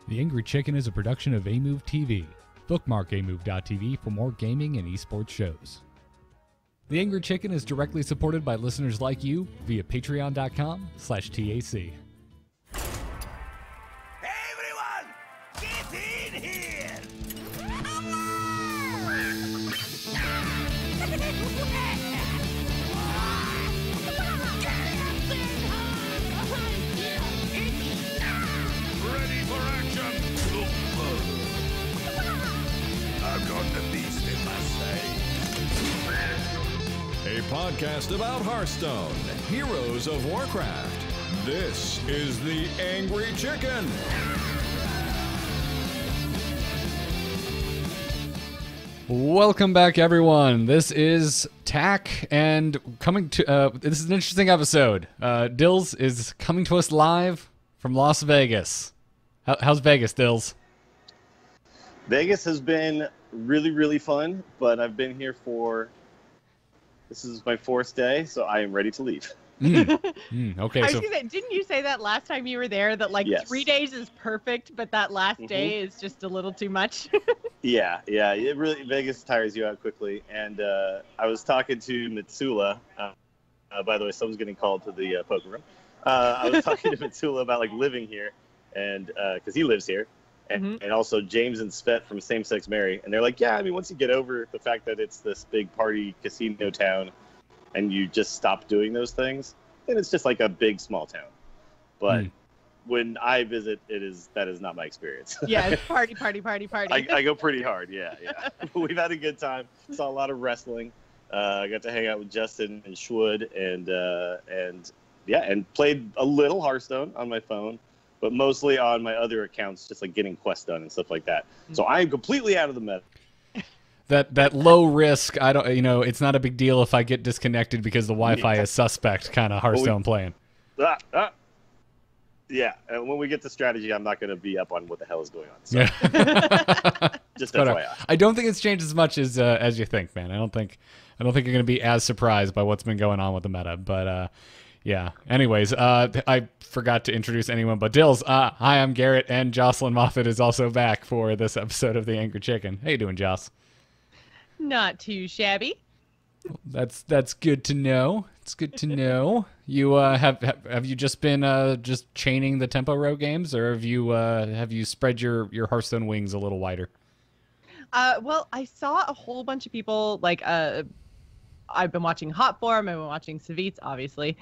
The Angry Chicken is a production of Amove TV. Bookmark amove.tv for more gaming and esports shows. The Angry Chicken is directly supported by listeners like you via patreon.com/TAC. Everyone, get in here! Ready for action! I've got the beast in my sight. A podcast about Hearthstone, Heroes of Warcraft. This is the Angry Chicken. Welcome back, everyone. This is TAC, and coming to this is an interesting episode. Dills is coming to us live from Las Vegas. How's Vegas, Dills? Vegas has been really, really fun, but I've been here this is my 4th day, so I am ready to leave. Okay, I was so gonna say, didn't you say that last time you were there that Yes. 3 days is perfect, but that last day is just a little too much? Yeah, Vegas tires you out quickly. And I was talking to Mitsula. By the way, someone's getting called to the poker room. I was talking to Mitsula about living here, and because he lives here, and also James and Svet from Same Sex Mary, and they're like, yeah, I mean, once you get over the fact that it's this big party casino town, and you just stop doing those things, then it's just like a big small town. But when I visit, that is not my experience. Yeah, it's party. I go pretty hard, yeah. We've had a good time. Saw a lot of wrestling. I got to hang out with Justin and Schwood, and played a little Hearthstone on my phone, but mostly on my other accounts, just getting quests done and stuff like that. So I am completely out of the meta. that low risk, I don't, it's not a big deal if I get disconnected because the Wi-Fi is suspect kind of Hearthstone playing. Yeah, and when we get to strategy, I'm not going to be up on what the hell is going on. So. Just FYI. I don't think it's changed as much as you think, man. I don't think you're going to be as surprised by what's been going on with the meta, but yeah. Anyways, I forgot to introduce anyone but Dills. Hi, I'm Garrett, and Jocelyn Moffat is also back for this episode of The Angry Chicken. How you doing, Joss? Not too shabby. That's good to know. It's good to know. You have you just been just chaining the Tempo Row games, or have you spread your Hearthstone wings a little wider? Well, I saw a whole bunch of people I've been watching Hot Form, I've been watching Savitz, obviously.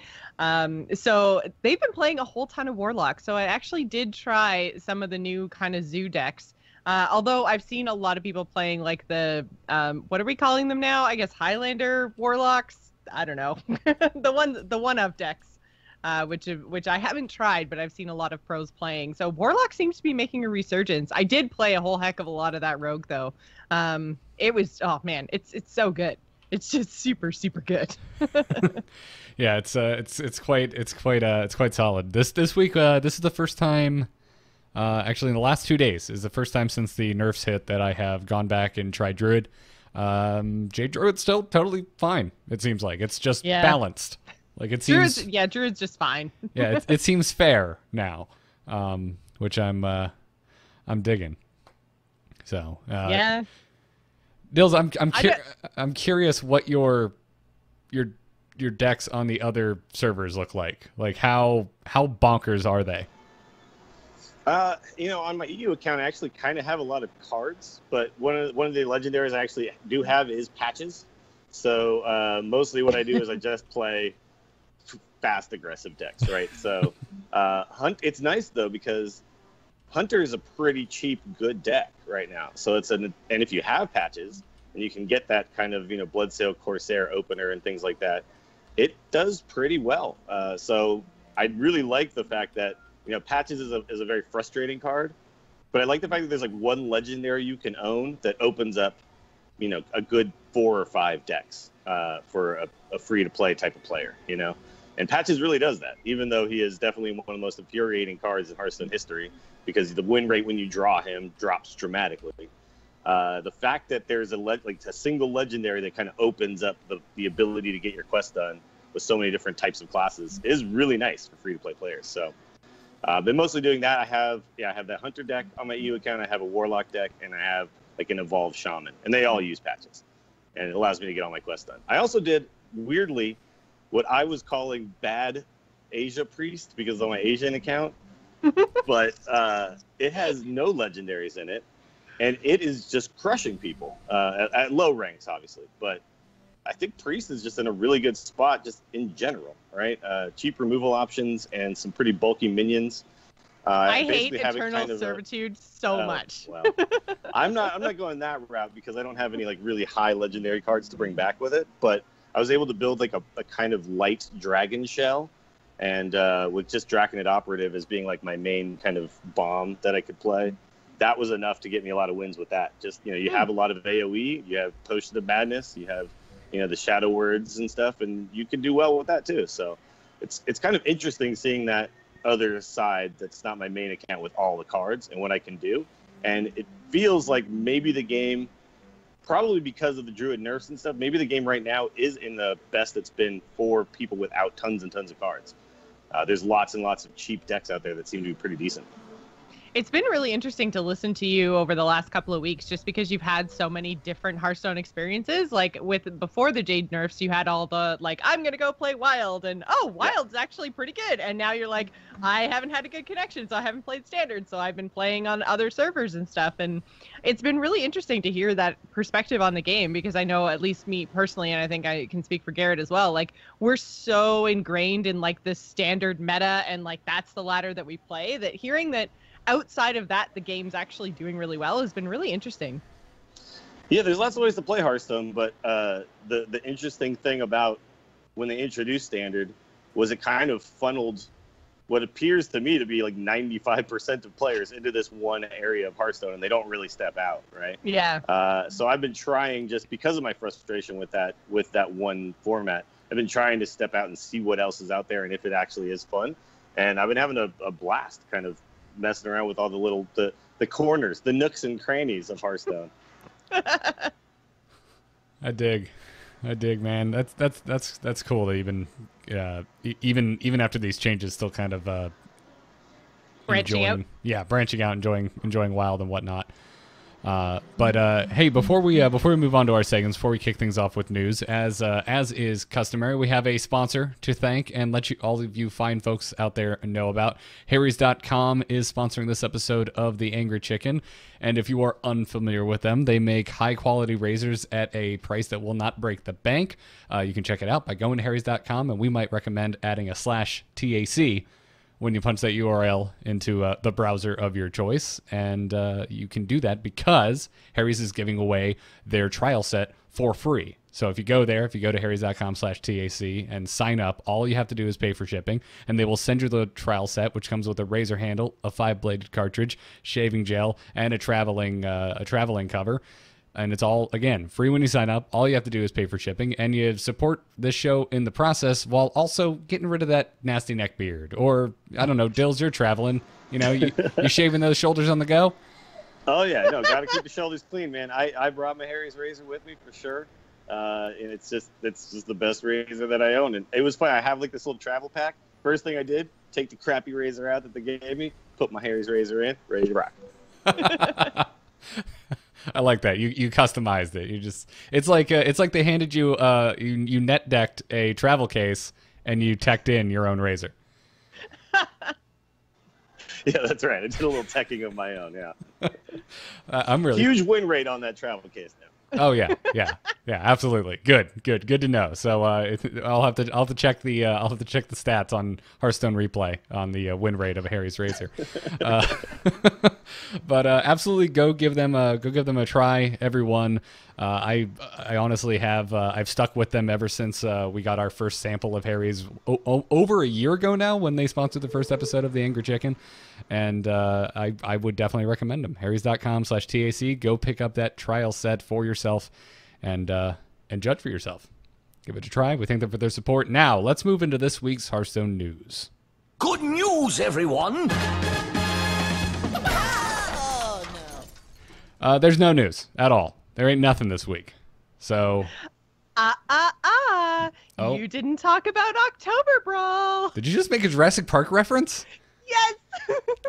So they've been playing a whole ton of Warlock. So I actually did try some of the new kind of zoo decks. Although I've seen a lot of people playing the, what are we calling them now? I guess Highlander Warlocks? I don't know. the one-of decks, which I haven't tried, but I've seen a lot of pros playing. So Warlock seems to be making a resurgence. I did play a whole heck of a lot of that Rogue, though. It was, oh man, it's so good. It's just super, super good. Yeah, it's quite solid. This week, this is the first time. Actually, in the last 2 days is the first time since the nerfs hit that I have gone back and tried Druid. Jade Druid's still totally fine. It seems like it's just balanced. It seems. Druid's just fine. Yeah, it seems fair now, which I'm digging. So yeah. Dills, I'm curious what your decks on the other servers look like. How bonkers are they? On my EU account, I actually kind of have a lot of cards, but one of the legendaries I actually do have is patches. So mostly what I do is I just play fast, aggressive decks, right? So it's nice though because Hunter is a pretty cheap, good deck right now. So and if you have patches and you can get that kind of Bloodsail Corsair opener and things like that, it does pretty well. So I really like the fact that. Patches is a very frustrating card, but I like the fact that there's one legendary you can own that opens up, a good 4 or 5 decks for a free-to-play type of player, And Patches really does that, even though he is definitely one of the most infuriating cards in Hearthstone history because the win rate when you draw him drops dramatically. The fact that there's a single legendary that kind of opens up the ability to get your quest done with so many different types of classes is really nice for free-to-play players. So Been mostly doing that. I have that hunter deck on my EU account. I have a warlock deck, and I have like an evolved shaman, and they all use patches, and it allows me to get all my quests done. I also did weirdly what I was calling bad Asia priest because on my Asian account, but it has no legendaries in it, and it is just crushing people at low ranks, obviously. But I think priest is just in a really good spot, just in general, right? Cheap removal options and some pretty bulky minions. I hate Eternal Servitude so much. Well, I'm not going that route because I don't have any like really high legendary cards to bring back with it. But I was able to build like a kind of light dragon shell, and with just Draconid Operative as being like my main kind of bomb that I could play. That was enough to get me a lot of wins with that. Just, you have a lot of AoE, you have Potion of Madness, you have the shadow words and stuff, and you can do well with that too. So it's kind of interesting seeing that other side that's not my main account with all the cards and what I can do. And it feels like maybe the game, probably because of the Druid nerfs and stuff, maybe the game right now is in the best it's been for people without tons and tons of cards. There's lots and lots of cheap decks out there that seem to be pretty decent. It's been really interesting to listen to you over the last couple of weeks, just because you've had so many different Hearthstone experiences. Like before the Jade nerfs, you had all the like, I'm going to go play Wild, and Wild's actually pretty good. And now you're like, I haven't had a good connection, so I haven't played Standard, so I've been playing on other servers and stuff. And it's been really interesting to hear that perspective on the game, because I know, at least me personally, and I think I can speak for Garrett as well, like we're so ingrained in like this Standard meta, and like that's the ladder that we play, that hearing that outside of that the game's actually doing really well has been really interesting. Yeah, there's lots of ways to play Hearthstone, but the interesting thing about when they introduced Standard was it kind of funneled what appears to me to be like 95% of players into this one area of Hearthstone, and they don't really step out, right? Yeah. So I've been trying, just because of my frustration with that one format, I've been trying to step out and see what else is out there and if it actually is fun. And I've been having a blast kind of messing around with all the little the corners, the nooks and crannies of Hearthstone. I dig, man. That's cool. That even after these changes, still kind of branching out. Yeah, branching out, enjoying Wild and whatnot. But hey, before we move on to our segments, before we kick things off with news, as is customary, we have a sponsor to thank and let all of you fine folks out there know about. Harrys.com is sponsoring this episode of The Angry Chicken, and if you are unfamiliar with them, they make high quality razors at a price that will not break the bank. You can check it out by going to Harrys.com, and we might recommend adding a /TAC when you punch that URL into the browser of your choice. And you can do that because Harry's is giving away their trial set for free. So if you go to harrys.com/TAC and sign up, all you have to do is pay for shipping, and they will send you the trial set, which comes with a razor handle, a 5-bladed cartridge, shaving gel, and a traveling cover. And it's all, again, free when you sign up. All you have to do is pay for shipping, and you support this show in the process while also getting rid of that nasty neck beard. Or, I don't know, Dills, you're traveling. You shaving those shoulders on the go? Oh, yeah. No, got to keep the shoulders clean, man. I brought my Harry's razor with me for sure. And it's just the best razor that I own. And it was fun. I have like this little travel pack. First thing I did, take the crappy razor out that they gave me, put my Harry's razor in, ready to rock. I like that. You customized it. It's like they handed you you net decked a travel case and you teched in your own razor. Yeah, that's right. I did a little teching of my own. Yeah. I'm really huge win rate on that travel case now. Oh yeah, absolutely. Good to know. So I'll have to check the stats on Hearthstone Replay on the win rate of Harry's razor. But absolutely go give them a try, everyone. I honestly have I've stuck with them ever since we got our first sample of Harry's over a year ago now, when they sponsored the first episode of The Angry Chicken, and I would definitely recommend them. Harrys.com/TAC. Go pick up that trial set for yourself and judge for yourself. Give it a try. We thank them for their support. Now let's move into this week's Hearthstone news. Good news, everyone! There's no news at all. There ain't nothing this week. So. Oh. You didn't talk about Oktoberbrawl. Did you just make a Jurassic Park reference? Yes.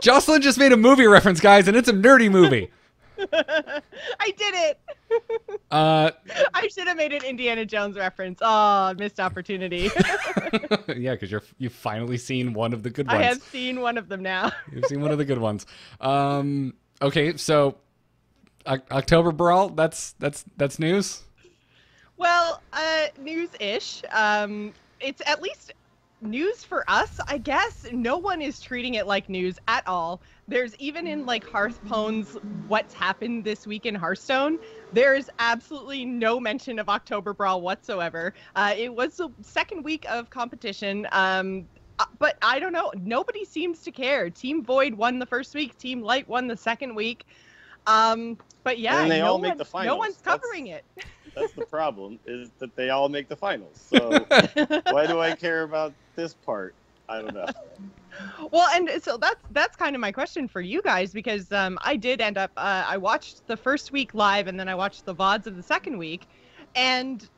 Jocelyn just made a movie reference, guys, and it's a nerdy movie. I did it. Uh, I should have made an Indiana Jones reference. Oh, missed opportunity. yeah, because you've finally seen one of the good ones. I have seen one of them now. You've seen one of the good ones. Okay, so Oktoberbrawl, that's news. Well, news-ish. It's at least news for us, I guess. No one is treating it like news at all. There's even in like Hearthstone's what's happened this week in Hearthstone, there's absolutely no mention of Oktoberbrawl whatsoever. It was the second week of competition. But I don't know. Nobody seems to care. Team Void won the first week. Team Light won the second week. But yeah, and they all make the finals. No one's covering it. That's the problem, is that they all make the finals. So why do I care about this part? I don't know. Well, and so that's kind of my question for you guys, because I did end up I watched the first week live, and then I watched the VODs of the second week, and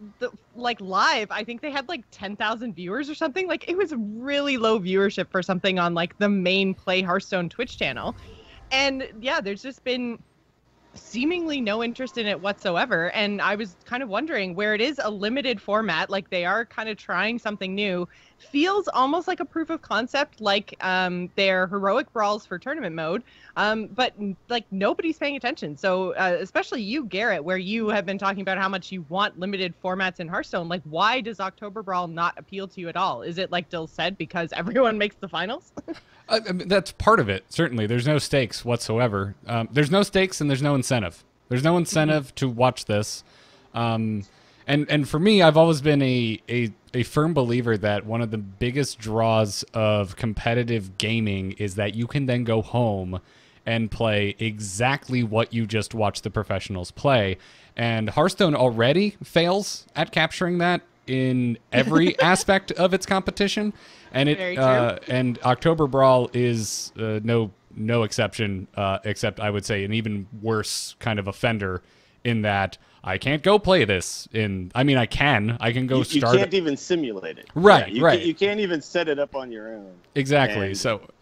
live, I think they had like 10,000 viewers or something. Like, it was really low viewership for something on like the main Play Hearthstone Twitch channel. And yeah, there's just been seemingly no interest in it whatsoever. And I was kind of wondering, where it is a limited format, like they are kind of trying something new, feels almost like a proof of concept, like their heroic brawls for tournament mode, but like nobody's paying attention. So especially you, Garrett, where you have been talking about how much you want limited formats in Hearthstone, like why does Oktoberbrawl not appeal to you at all? Is it, like Dill said, because everyone makes the finals? I mean, that's part of it, certainly. There's no stakes whatsoever. There's no stakes and there's no incentive. There's no incentive to watch this. And for me, I've always been a firm believer that one of the biggest draws of competitive gaming is that you can then go home and play exactly what you just watched the professionals play. And Hearthstone already fails at capturing that in every aspect of its competition. And and Oktoberbrawl is no exception, except I would say an even worse kind of offender in that I can't go play this I can go start. You can't even simulate it. Right, yeah, right. You can't even set it up on your own. Exactly.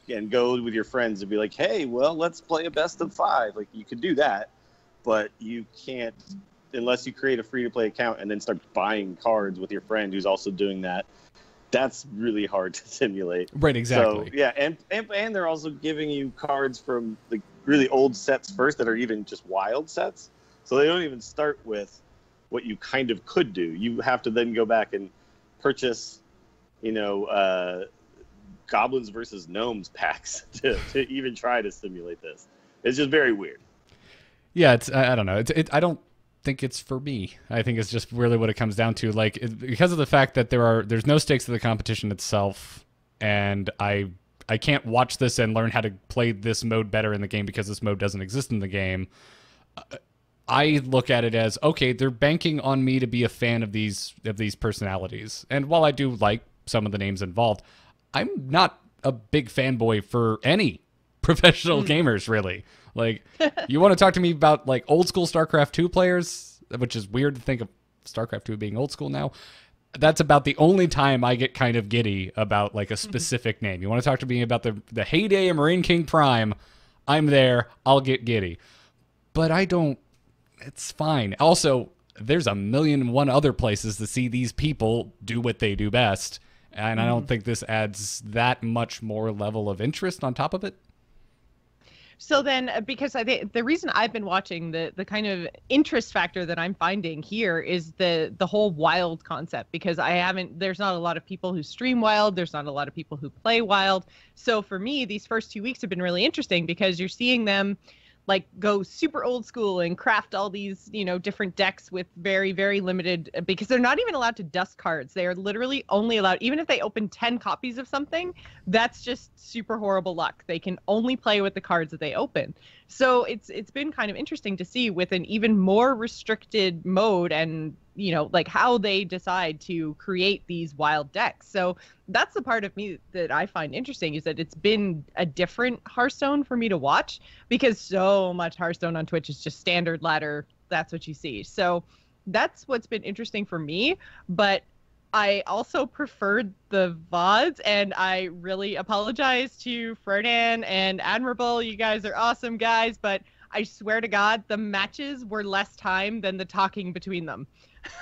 And go with your friends and be like, hey, well, let's play a best of 5. Like, you could do that, but you can't unless you create a free-to-play account and then start buying cards with your friend who's also doing that. That's really hard to simulate. Right, exactly. So, yeah, and they're also giving you cards from the really old sets first that are even just wild sets. So they don't even start with what you kind of could do. You have to then go back and purchase, Goblins versus Gnomes packs to even try to simulate this. It's just very weird. Yeah, I don't know. I don't think it's for me. I think it's just really what it comes down to. Like, because of the fact that there's no stakes to the competition itself, and I can't watch this and learn how to play this mode better in the game because this mode doesn't exist in the game. I look at it as, okay, they're banking on me to be a fan of these personalities. And while I do like some of the names involved, I'm not a big fanboy for any professional gamers, really. Like, you want to talk to me about like old school StarCraft 2 players, which is weird to think of StarCraft 2 being old school now. That's about the only time I get kind of giddy about like a specific name. You want to talk to me about the heyday of Marine King Prime, I'm there, I'll get giddy. But I don't, it's fine. Also, there's 1,000,001 other places to see these people do what they do best. And I don't think this adds that much more level of interest on top of it. So then, because the reason I've been watching, the kind of interest factor that I'm finding here is the whole wild concept, because there's not a lot of people who stream wild. There's not a lot of people who play wild. So for me, these first 2 weeks have been really interesting because you're seeing them like go super old school and craft all these, different decks with very, very limited, because they're not even allowed to dust cards. They are literally only allowed, even if they open 10 copies of something, that's just super horrible luck. They can only play with the cards that they open. So it's been kind of interesting to see with an even more restricted mode and, like how they decide to create these wild decks. So that's the part of me that I find interesting, is that it's been a different Hearthstone for me to watch, because so much Hearthstone on Twitch is just standard ladder. That's what you see. So that's what's been interesting for me. But I also preferred the VODs, and I really apologize to Fernan and Admirable. You guys are awesome guys, but I swear to God, the matches were less time than the talking between them.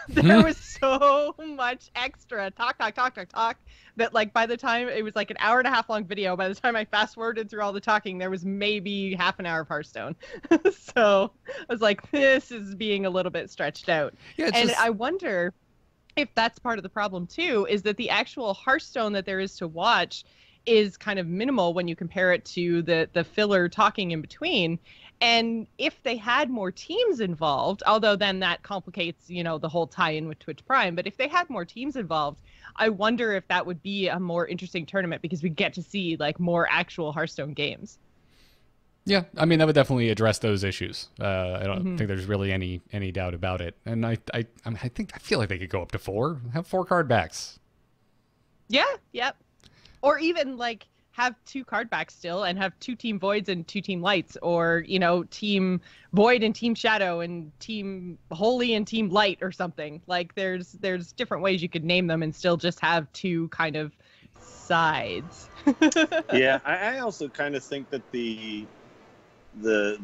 There was so much extra talk that like by the time it was like an hour and a half long video, by the time I fast forwarded through all the talking, there was maybe half an hour of Hearthstone. So I was like, this is being a little bit stretched out. Yeah, and I wonder if that's part of the problem too, is that the actual Hearthstone that there is to watch is kind of minimal when you compare it to the filler talking in between. And if they had more teams involved, although then that complicates, you know, the whole tie-in with Twitch Prime, but if they had more teams involved, I wonder if that would be a more interesting tournament because we get to see like more actual Hearthstone games. Yeah, I mean that would definitely address those issues. I don't think there's really any doubt about it. And I feel like they could go up to 4. Have 4 card backs. Yeah, yep. Or even like have 2 card backs still and have 2 team voids and 2 team lights, or you know, team void and team shadow and team holy and team light or something. Like there's different ways you could name them and still just have 2 kind of sides. Yeah, I also kind of think that the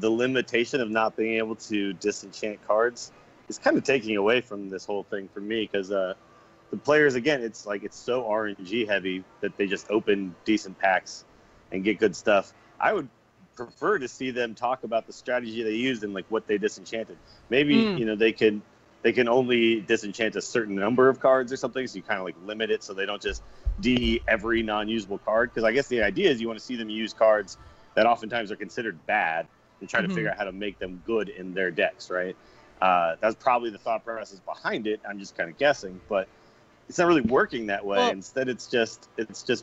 limitation of not being able to disenchant cards is kind of taking away from this whole thing for me, because the players, again, it's so RNG heavy that they just open decent packs and get good stuff. I would prefer to see them talk about the strategy they used and like what they disenchanted. Maybe you know, they can only disenchant a certain number of cards or something, so you kind of like limit it so they don't just DE every non-usable card, because I guess the idea is you want to see them use cards that oftentimes are considered bad and try to figure out how to make them good in their decks, right? That's probably the thought process behind it. I'm just kind of guessing, but it's not really working that way. Well, instead, it's just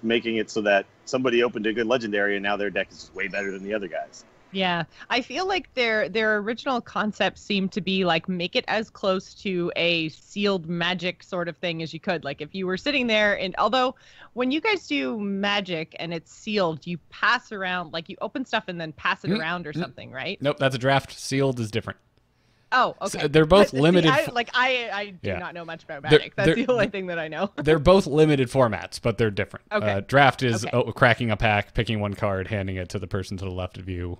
making it so that somebody opened a good legendary and now their deck is just way better than the other guys. Yeah, I feel like their original concept seemed to be like make it as close to a sealed magic sort of thing as you could. Like if you were sitting there, and although when you guys do magic and it's sealed, you pass around, like you open stuff and then pass it around or something, right? Nope, that's a draft. Sealed is different. Oh, okay. So they're both limited. I do not know much about Magic. That's the only thing that I know. They're both limited formats, but they're different. Okay. Draft is cracking a pack, picking one card, handing it to the person to the left of you.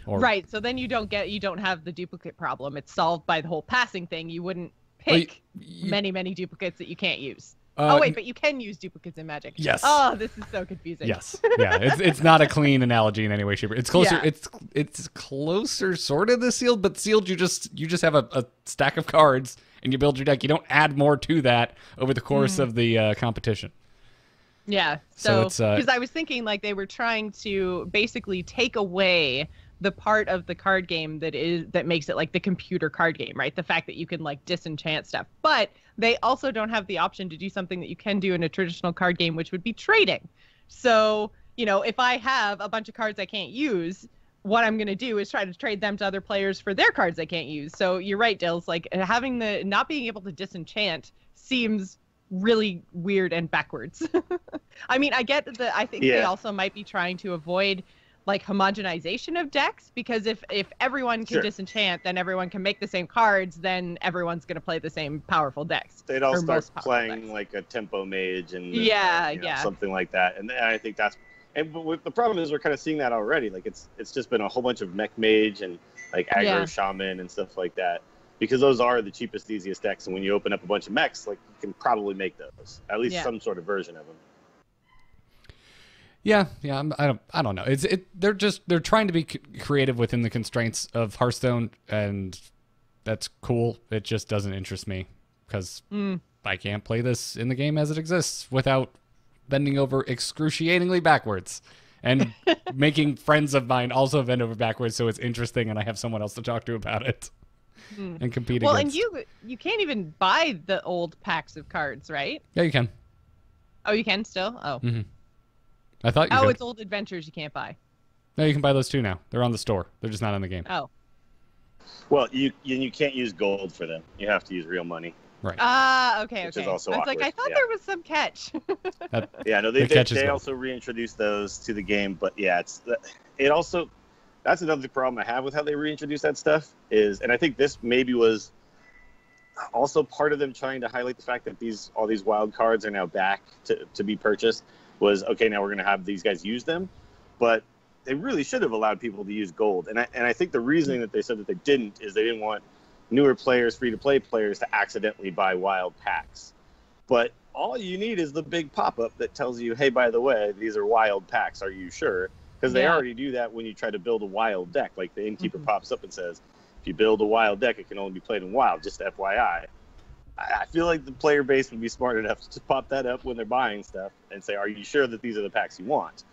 Right. So then you don't have the duplicate problem. It's solved by the whole passing thing. You wouldn't pick many duplicates that you can't use. Oh wait, but you can use duplicates in Magic. Yes. Oh, this is so confusing. Yes. Yeah. It's not a clean analogy in any way, shape, or it's closer. Yeah. It's closer, sort of, to sealed, but sealed you just have a stack of cards and you build your deck. You don't add more to that over the course of the competition. Yeah. So it's because I was thinking like they were trying to basically take away the part of the card game that makes it like the computer card game, right? The fact that you can like disenchant stuff, but they also don't have the option to do something that you can do in a traditional card game, which would be trading. So, you know, if I have a bunch of cards I can't use, what I'm going to do is try to trade them to other players for their cards I can't use. So you're right, Dills, like having not being able to disenchant seems really weird and backwards. I mean, I get that. I think they also might be trying to avoid like homogenization of decks, because if everyone can disenchant, then everyone can make the same cards, then everyone's going to play the same powerful decks. They'd all start playing like a tempo mage and something like that. And I think that's, and the problem is we're kind of seeing that already. Like it's just been a whole bunch of mech mage and like aggro shaman and stuff like that, because those are the cheapest, easiest decks. And when you open up a bunch of mechs, like you can probably make those, at least some sort of version of them. Yeah, I don't know. They're trying to be creative within the constraints of Hearthstone, and that's cool. It just doesn't interest me because I can't play this in the game as it exists without bending over excruciatingly backwards and making friends of mine also bend over backwards, so it's interesting and I have someone else to talk to about it and compete against. Well, and you can't even buy the old packs of cards, right? Yeah, you can. Oh, you can still? Oh. Mm-hmm. I thought you could. It's old adventures you can't buy. No, you can buy those too now. They're on the store. They're just not in the game. Oh. Well, you can't use gold for them. You have to use real money. Right. Okay. Which is also I was awkward. like, I thought there was some catch. They also reintroduced those to the game, but it also, that's another problem I have with how they reintroduced that stuff is, and I think this maybe was also part of them trying to highlight the fact that all these wild cards are now back to be purchased was, okay, now we're going to have these guys use them. But they really should have allowed people to use gold. And I think the reasoning that they said that they didn't is they didn't want newer players, free-to-play players, to accidentally buy wild packs. But all you need is the big pop-up that tells you, hey, by the way, these are wild packs. Are you sure? Because they already do that when you try to build a wild deck. Like the innkeeper pops up and says, if you build a wild deck, it can only be played in wild, just FYI. I feel like the player base would be smart enough to pop that up when they're buying stuff and say, are you sure that these are the packs you want?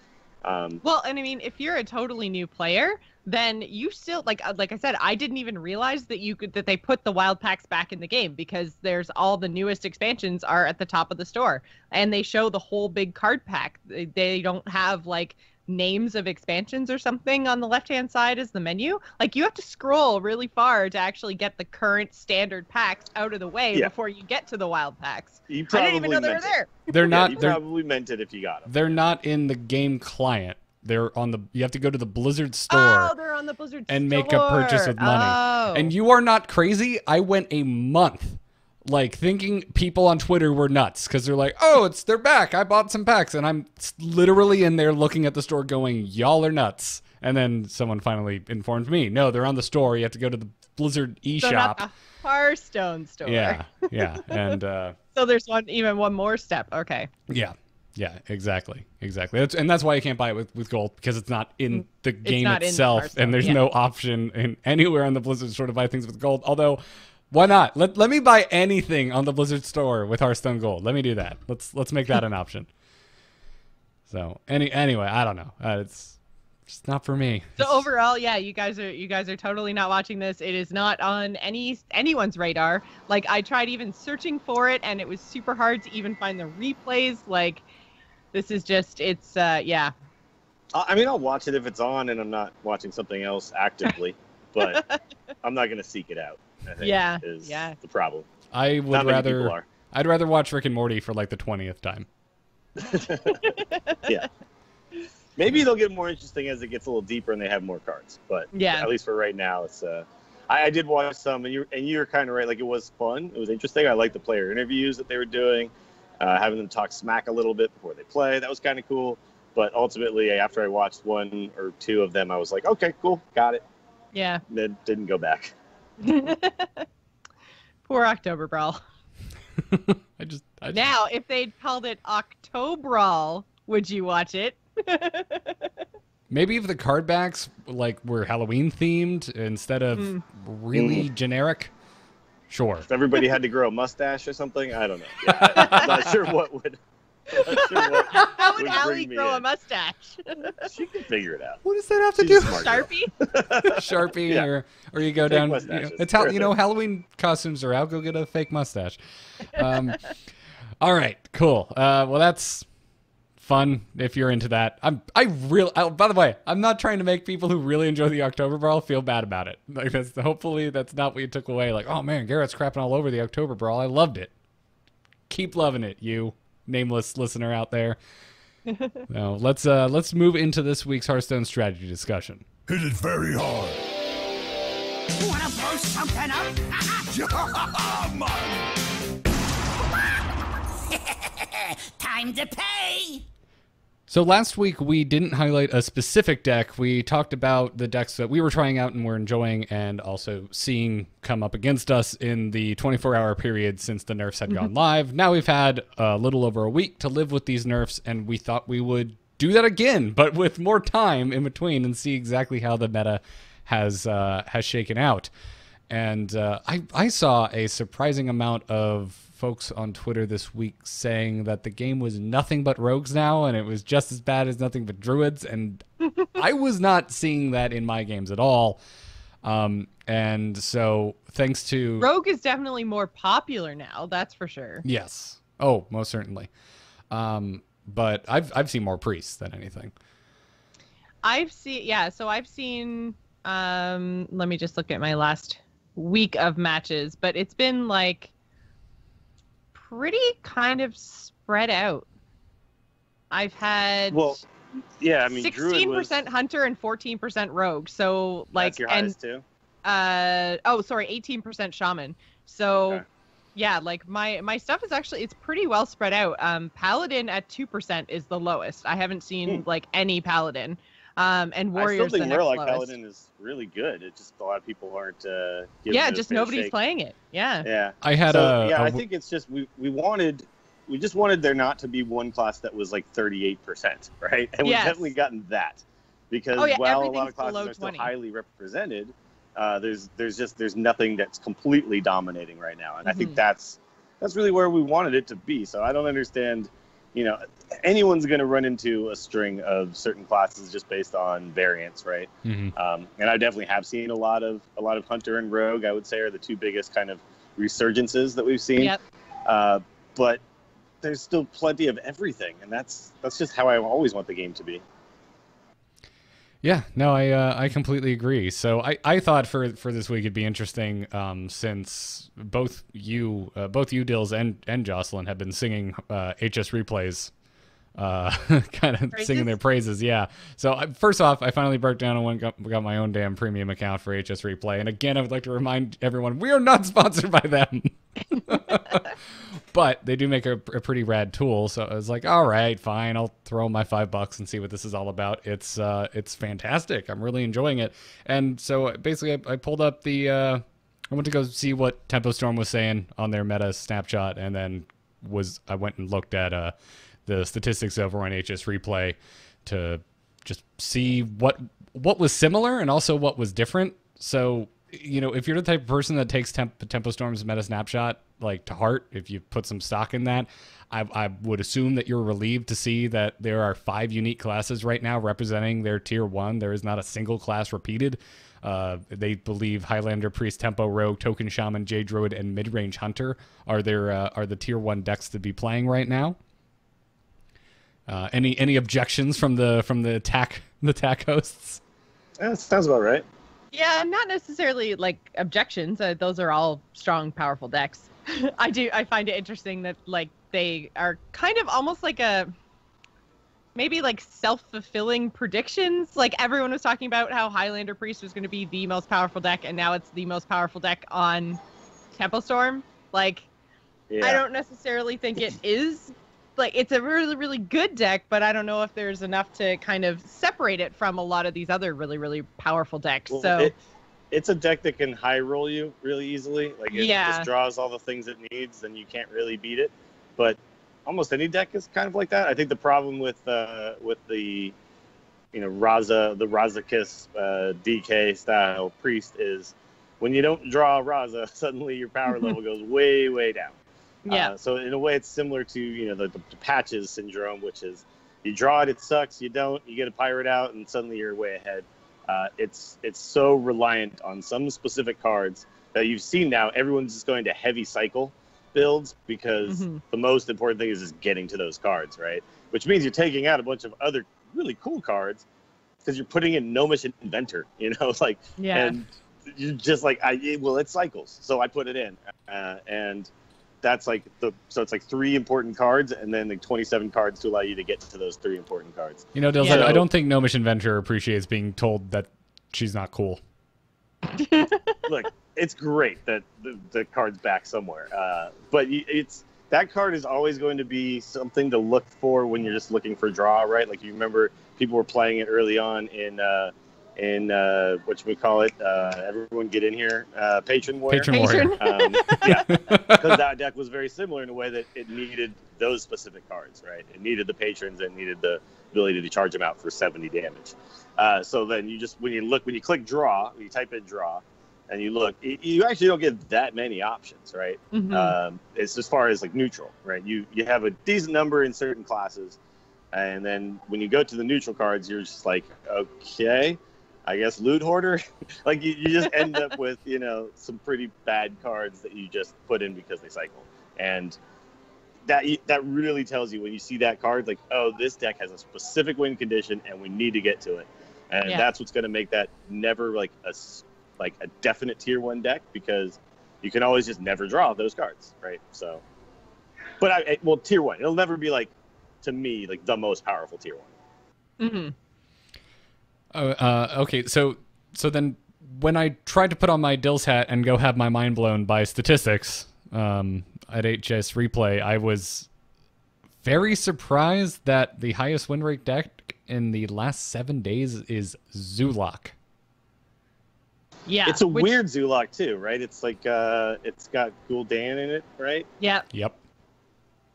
Well, and I mean, if you're a totally new player, then you still, like I said, I didn't even realize that they put the wild packs back in the game, because there's all the newest expansions are at the top of the store, and they show the whole big card pack. They don't have like names of expansions or something on the left-hand side as the menu. Like, you have to scroll really far to actually get the current standard packs out of the way before you get to the wild packs. I didn't even know they were there. They're not. You probably meant it if you got them. They're not in the game client. They're on the. You have to go to the Blizzard store. Oh, they're on the Blizzard store. And make a purchase with money. Oh. And you are not crazy. I went a month like thinking people on Twitter were nuts because they're like, oh, they're back. I bought some packs. And I'm literally in there looking at the store going, y'all are nuts. And then someone finally informed me, no, they're on the store. You have to go to the Blizzard eShop. So not the Hearthstone store. Yeah. And so there's one more step. Okay. Yeah, exactly. That's why you can't buy it with gold, because it's not in the game itself, and there's no option in anywhere on the Blizzard store to buy things with gold. Although, why not? Let me buy anything on the Blizzard store with Hearthstone Gold. Let me do that. Let's make that an option. So anyway, I don't know. It's just not for me. So overall, yeah, you guys are totally not watching this. It is not on anyone's radar. Like, I tried even searching for it, and it was super hard to even find the replays. Like, this is just, it's yeah. I mean, I'll watch it if it's on and I'm not watching something else actively, but I'm not going to seek it out. I think is the problem. I'd rather watch Rick and Morty for like the 20th time. Yeah. Maybe they'll get more interesting as it gets a little deeper and they have more cards. But at least for right now, it's I did watch some, and you're kind of right. Like, it was fun. It was interesting. I liked the player interviews that they were doing, having them talk smack a little bit before they play. That was kind of cool. But ultimately, after I watched one or two of them, I was like, okay, cool, got it. Yeah. Then didn't go back. Poor Oktoberbrawl. Now, if they'd called it Oktoberbrawl, would you watch it? Maybe if the card backs were Halloween themed instead of really generic. Sure. If everybody had to grow a mustache or something, I don't know. Yeah, I'm not sure what would. How would Allie grow a mustache? She can figure it out. What does that have to do? Sharpie? Sharpie, or you go down. It's how Halloween costumes are out. Go get a fake mustache. All right, cool. Well, that's fun if you're into that. By the way, I'm not trying to make people who really enjoy the Oktoberbrawl feel bad about it. Like, hopefully that's not what you took away. Like, oh man, Garrett's crapping all over the Oktoberbrawl. I loved it. Keep loving it, you nameless listener out there. Now let's move into this week's Hearthstone strategy discussion. Hit it very hard. Wanna blow something up? Time to pay. So last week we didn't highlight a specific deck. We talked about the decks that we were trying out and were enjoying, and also seeing come up against us in the 24-hour period since the nerfs had gone live. Now we've had a little over a week to live with these nerfs, and we thought we would do that again, but with more time in between, and see exactly how the meta has shaken out. And I saw a surprising amount of folks on Twitter this week saying that the game was nothing but rogues now, and it was just as bad as nothing but druids, and I was not seeing that in my games at all. And so thanks to... Rogue is definitely more popular now, that's for sure. Yes. Oh, most certainly. But I've seen more priests than anything. I've seen let me just look at my last week of matches, but it's been like pretty kind of spread out. I've had 16% Hunter and 14% Rogue. So like, that's your highest too? Oh, sorry, 18% shaman. So, Okay. yeah, like my stuff is actually it's pretty well spread out. Paladin at 2% is the lowest. I haven't seen like any paladin. And I still warrior's the think next Murloc lowest. Paladin is really good. It's just a lot of people aren't giving Yeah, it a just fair nobody's shake. playing it. Yeah. Yeah. I had I think it's just we just wanted there not to be one class that was like 38%, right? And we've Yes. definitely gotten that because Oh, yeah, while a lot everything's of classes below are still 20. highly represented, there's nothing that's completely dominating right now, and I think that's really where we wanted it to be. So I don't understand, anyone's going to run into a string of certain classes just based on variance, right? And I definitely have seen a lot of Hunter and Rogue. I would say are the two biggest kind of resurgences that we've seen. Yep. But there's still plenty of everything, and that's just how I always want the game to be. Yeah, no, I completely agree. So I thought for this week it'd be interesting, since both you Dills and Jocelyn have been singing HS replays, kind of singing their praises. Yeah. So first off, I finally broke down and got my own damn premium account for HS Replay. And again, I would like to remind everyone we are not sponsored by them. But they do make a pretty rad tool, so I was like, all right, fine, I'll throw my $5 and see what this is all about. It's fantastic. I'm really enjoying it. And so basically, I pulled up I went to go see what Tempo Storm was saying on their meta snapshot, and then I went and looked at the statistics over on HS Replay to just see what was similar and also what was different. So, if you're the type of person that takes Tempo Storm's meta snapshot like to heart, if you put some stock in that, I would assume that you're relieved to see that there are 5 unique classes right now representing their tier 1. There is not a single class repeated. They believe Highlander, Priest, Tempo, Rogue, Token Shaman, Jade Druid, and Midrange Hunter are the tier 1 decks to be playing right now. Any objections from the attack hosts? Yeah, sounds about right. Yeah, not necessarily like objections. Those are all strong, powerful decks. I find it interesting that like they are kind of almost like maybe like self-fulfilling predictions. Like everyone was talking about how Highlander Priest was going to be the most powerful deck, and now it's the most powerful deck on Tempo Storm. Like, Yeah. I don't necessarily think it is. Like, it's a really, really good deck, but I don't know if there's enough to kind of separate it from a lot of these other really, really powerful decks. Well, So it's a deck that can high roll you really easily. Like it Yeah. just draws all the things it needs, then you can't really beat it. But almost any deck is kind of like that. I think the problem with the Razakis DK style Priest is when you don't draw Raza, suddenly your power level goes way, way down. yeah. So in a way, it's similar to the patches syndrome, which is you draw it sucks. You don't, you get a pirate out, and suddenly you're way ahead. It's so reliant on some specific cards that you've seen now. Everyone's just going to heavy cycle builds because the most important thing is just getting to those cards, right? Which means you're taking out a bunch of other really cool cards because you're putting in Gnomish Inventor, like Yeah. and you're just like it cycles, so I put it in, and that's like so it's like 3 important cards and then like 27 cards to allow you to get to those 3 important cards. Dills, Yeah. I don't think Gnomish Inventor appreciates being told that she's not cool. Look, it's great that the card's back somewhere, but that card is always going to be something to look for when you're just looking for draw, right? Like you remember people were playing it early on in whatchamacallit, everyone get in here, Patron Warrior. Patron Warrior. Yeah, because that deck was very similar in a way that it needed those specific cards, right? It needed the patrons and needed the ability to charge them out for 70 damage. So then when you click draw, when you type in draw, and you look, you actually don't get that many options, right? It's as far as like neutral, right? You have a decent number in certain classes, and then when you go to the neutral cards, you're just like, okay, I guess Loot Hoarder. Like you just end up with some pretty bad cards that you just put in because they cycle, and that really tells you when you see that card, like, oh, this deck has a specific win condition, and we need to get to it, and that's what's going to make that never like a definite tier 1 deck, because you can always just never draw those cards, right? So, but tier 1, it'll never be like, to me, like the most powerful tier 1. Okay, so then when I tried to put on my Dills hat and go have my mind blown by statistics at HS Replay, I was very surprised that the highest win rate deck in the last 7 days is Zulok. Yeah. It's a weird Zulok too, right? It's like it's got Gul'dan in it, right? Yeah. Yep.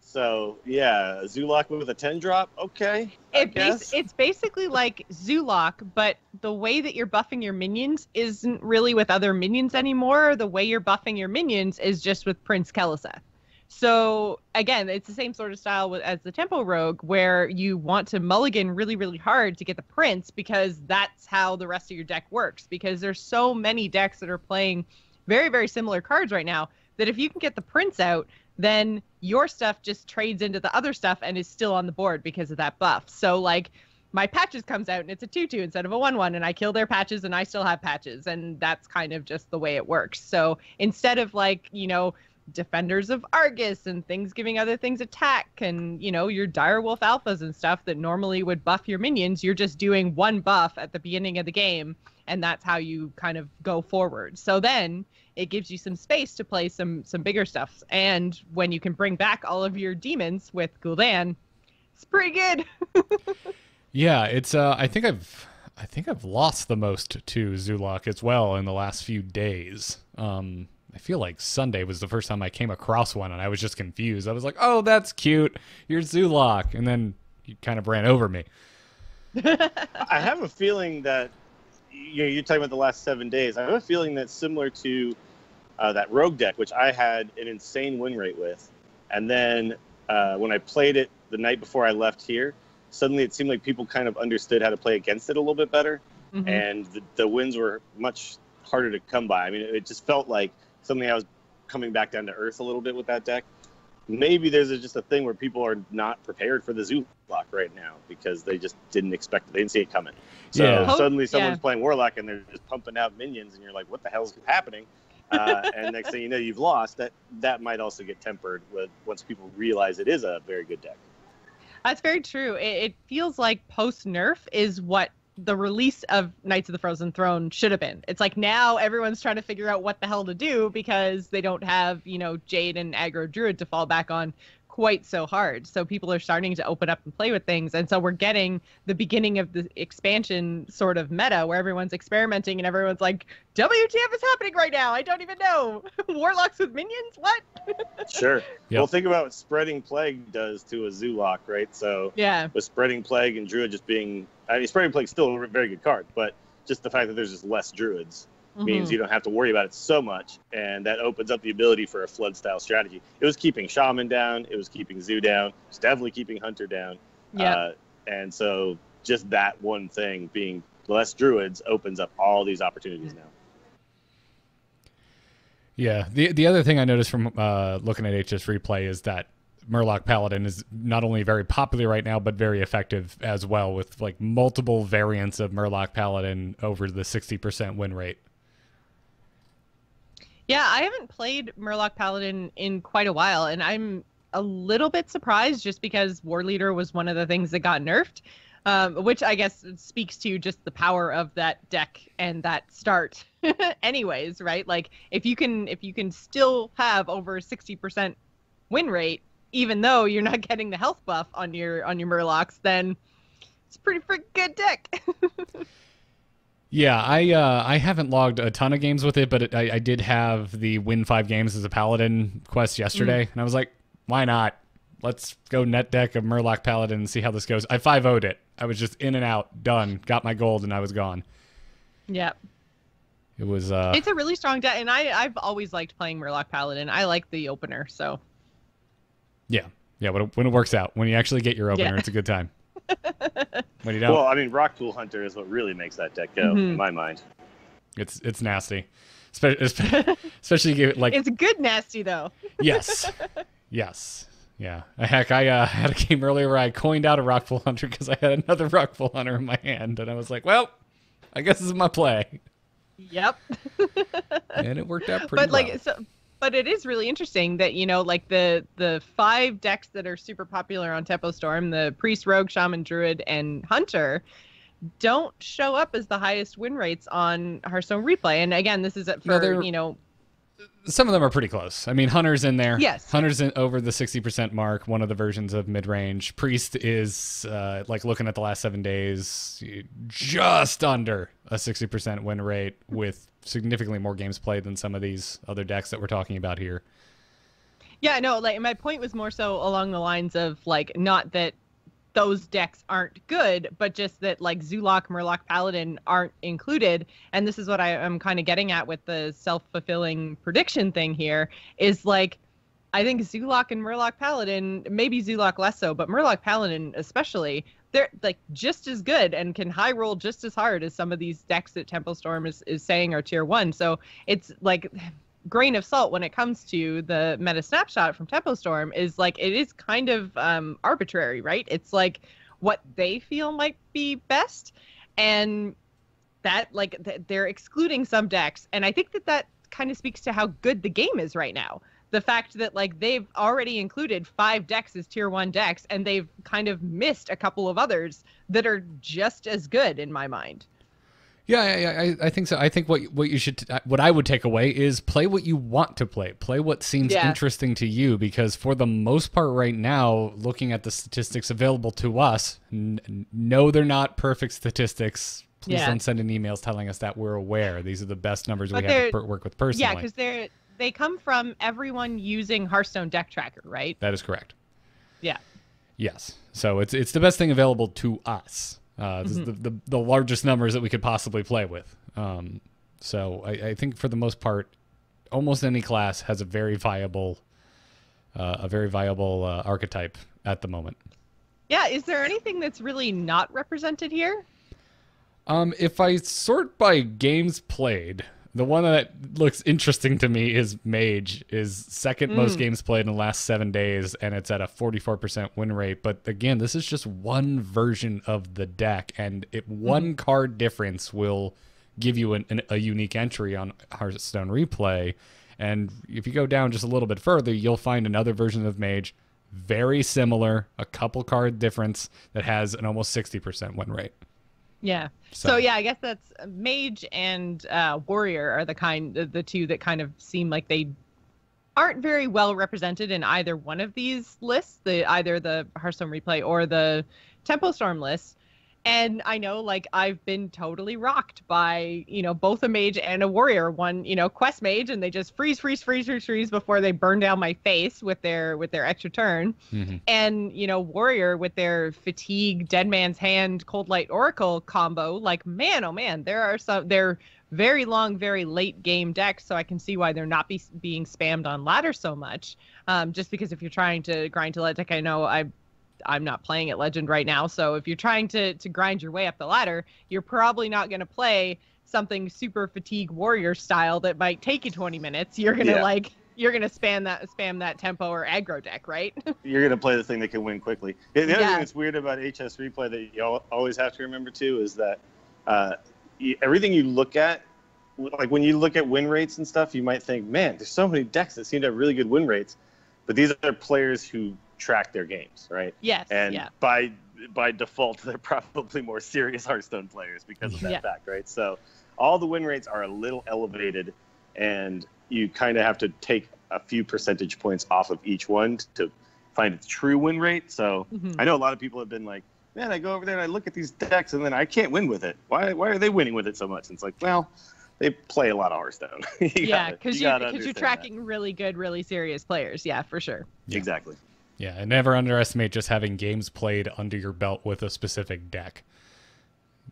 So yeah, Zulok with a 10 drop. Okay. It's basically like Zulok, but the way that you're buffing your minions isn't really with other minions anymore. The way you're buffing your minions is just with Prince Keleseth. So again, it's the same sort of style as the Tempo Rogue, where you want to mulligan really, really hard to get the Prince, because that's how the rest of your deck works. Because there's so many decks that are playing very, very similar cards right now that if you can get the Prince out, then your stuff just trades into the other stuff and is still on the board because of that buff. So like my Patches comes out and it's a 2/2 instead of a 1/1, and I kill their Patches and I still have Patches, and that's kind of just the way it works. So instead of like, you know, Defenders of Argus and things giving other things attack and, you know, your Direwolf Alphas and stuff that normally would buff your minions, you're just doing one buff at the beginning of the game, and that's how you kind of go forward. So then it gives you some space to play some bigger stuff. And when you can bring back all of your demons with Gul'dan, it's pretty good. Yeah, it's I think I've lost the most to Zulok as well in the last few days. I feel like Sunday was the first time I came across one, and I was just confused. I was like, "Oh, that's cute. You're Zulok," and then you kind of ran over me. I have a feeling that you're talking about the last 7 days. I have a feeling that's similar to that Rogue deck, which I had an insane win rate with, and then when I played it the night before I left here, suddenly it seemed like people kind of understood how to play against it a little bit better, and the wins were much harder to come by. I mean, it just felt like suddenly I was coming back down to earth a little bit with that deck. Maybe there's just a thing where people are not prepared for the Zulok right now because they just didn't expect it. They didn't see it coming. So suddenly someone's playing Warlock and they're just pumping out minions, and you're like, what the hell's happening? And next thing you know, you've lost. That might also get tempered once people realize it is a very good deck. That's very true. It feels like post-nerf is what the release of Knights of the Frozen Throne should have been. It's like now everyone's trying to figure out what the hell to do because they don't have, you know, Jade and Aggro Druid to fall back on quite so hard. So people are starting to open up and play with things. And so we're getting the beginning of the expansion sort of meta where everyone's experimenting and everyone's like, WTF is happening right now? I don't even know. Warlocks with minions? What? Sure. Yep. Well, think about what Spreading Plague does to a Zulok, right? So yeah, with Spreading Plague and Druid just being, I mean, Spreading Plague's still a very good card, but just the fact that there's just less Druids means you don't have to worry about it so much, and that opens up the ability for a flood style strategy. It was keeping Shaman down, it was keeping Zoo down, it's definitely keeping Hunter down. Yeah. And so just that one thing being less Druids opens up all these opportunities now. Yeah, the other thing I noticed from looking at HS Replay is that Murloc Paladin is not only very popular right now, but very effective as well, with like multiple variants of Murloc Paladin over the 60% win rate. Yeah, I haven't played Murloc Paladin in quite a while, and I'm a little bit surprised just because War Leader was one of the things that got nerfed, which I guess speaks to just the power of that deck and that start anyways, right? Like if you can still have over 60% win rate, even though you're not getting the health buff on your Murlocs, then it's a pretty freaking good deck. Yeah, I haven't logged a ton of games with it, but I did have the win 5 games as a Paladin quest yesterday, and I was like, why not? Let's go net deck of Murloc Paladin and see how this goes. I 5-0'd it. I was just in and out, done, got my gold, and I was gone. Yeah. It was... It's a really strong deck, and I've always liked playing Murloc Paladin. I like the opener, so... Yeah, when it works out. When you actually get your opener, it's a good time. When you don't... Well, I mean, Rocktool Hunter is what really makes that deck go, in my mind. It's nasty. Especially like... It's good nasty, though. Yes. Yeah. Heck, I had a game earlier where I coined out a Rockpool Hunter because I had another Rockpool Hunter in my hand, and I was like, well, I guess this is my play. Yep. And it worked out pretty well. But it is really interesting that, you know, like the 5 decks that are super popular on Tempo Storm, the Priest, Rogue, Shaman, Druid, and Hunter, don't show up as the highest win rates on Hearthstone Replay. And again, this is for, some of them are pretty close. I mean, Hunter's in there. Yes. Hunter's over the 60% mark, one of the versions of mid-range. Priest is, looking at the last 7 days, just under a 60% win rate with significantly more games played than some of these other decks that we're talking about here. Yeah, no, my point was more so along the lines of, not that those decks aren't good, but just that, Zulok, Murloc, Paladin aren't included. And this is what I'm kind of getting at with the self-fulfilling prediction thing here, is, I think Zulok and Murloc Paladin, maybe Zulok less so, but Murloc Paladin especially, they're, just as good and can high roll just as hard as some of these decks that Tempo Storm is saying are tier 1. So it's, grain of salt when it comes to the meta snapshot from Tempo Storm is it is kind of arbitrary, right? It's what they feel might be best, and that they're excluding some decks, and I think that kind of speaks to how good the game is right now. The fact that they've already included 5 decks as tier 1 decks, and they've kind of missed a couple of others that are just as good in my mind. Yeah, I think so. I think what I would take away is play what you want to play. Play what seems interesting to you, because for the most part right now, looking at the statistics available to us, no, they're not perfect statistics. Please don't send in emails telling us that. We're aware. These are the best numbers we have to work with personally. Yeah, because they come from everyone using Hearthstone Deck Tracker, right? That is correct. Yeah. Yes. So it's the best thing available to us. This is the largest numbers that we could possibly play with. So I think for the most part, almost any class has a very viable archetype at the moment. Yeah. Is there anything that's really not represented here? If I sort by games played, the one that looks interesting to me is Mage, is second most games played in the last 7 days, and it's at a 44% win rate. But again, this is just one version of the deck, and one card difference will give you a unique entry on Hearthstone Replay. And if you go down just a little bit further, you'll find another version of Mage, very similar, a couple card difference, that has an almost 60% win rate. Yeah. So yeah, I guess that's Mage and Warrior are the two that kind of seem like they aren't very well represented in either one of these lists, either the Hearthstone Replay or the Tempo Storm list. And I know, I've been totally rocked by, both a Mage and a Warrior. One, Quest Mage, and they just freeze before they burn down my face with their extra turn. And, Warrior with their Fatigue, Dead Man's Hand, Cold Light Oracle combo. Man, oh man, they're very long, very late game decks, so I can see why they're not being spammed on ladder so much. Just because if you're trying to grind to let deck, I know I'm not playing at Legend right now, so if you're trying to grind your way up the ladder, you're probably not going to play something super Fatigue Warrior style that might take you 20 minutes. You're going to you're going to spam that tempo or aggro deck, right? You're going to play the thing that can win quickly. The other thing that's weird about HS Replay that you always have to remember too is that everything you look at, when you look at win rates and stuff, you might think, man, there's so many decks that seem to have really good win rates, but these are players who track their games, right? Yes. And by default, they're probably more serious Hearthstone players because of that fact, right? So all the win rates are a little elevated, and you kind of have to take a few percentage points off of each one to find its true win rate. So I know a lot of people have been like, man, I go over there and I look at these decks and then I can't win with it. Why are they winning with it so much? And it's like, well, they play a lot of Hearthstone. Because you're tracking really good, really serious players. Yeah, for sure. Yeah. Exactly. Yeah, and never underestimate just having games played under your belt with a specific deck.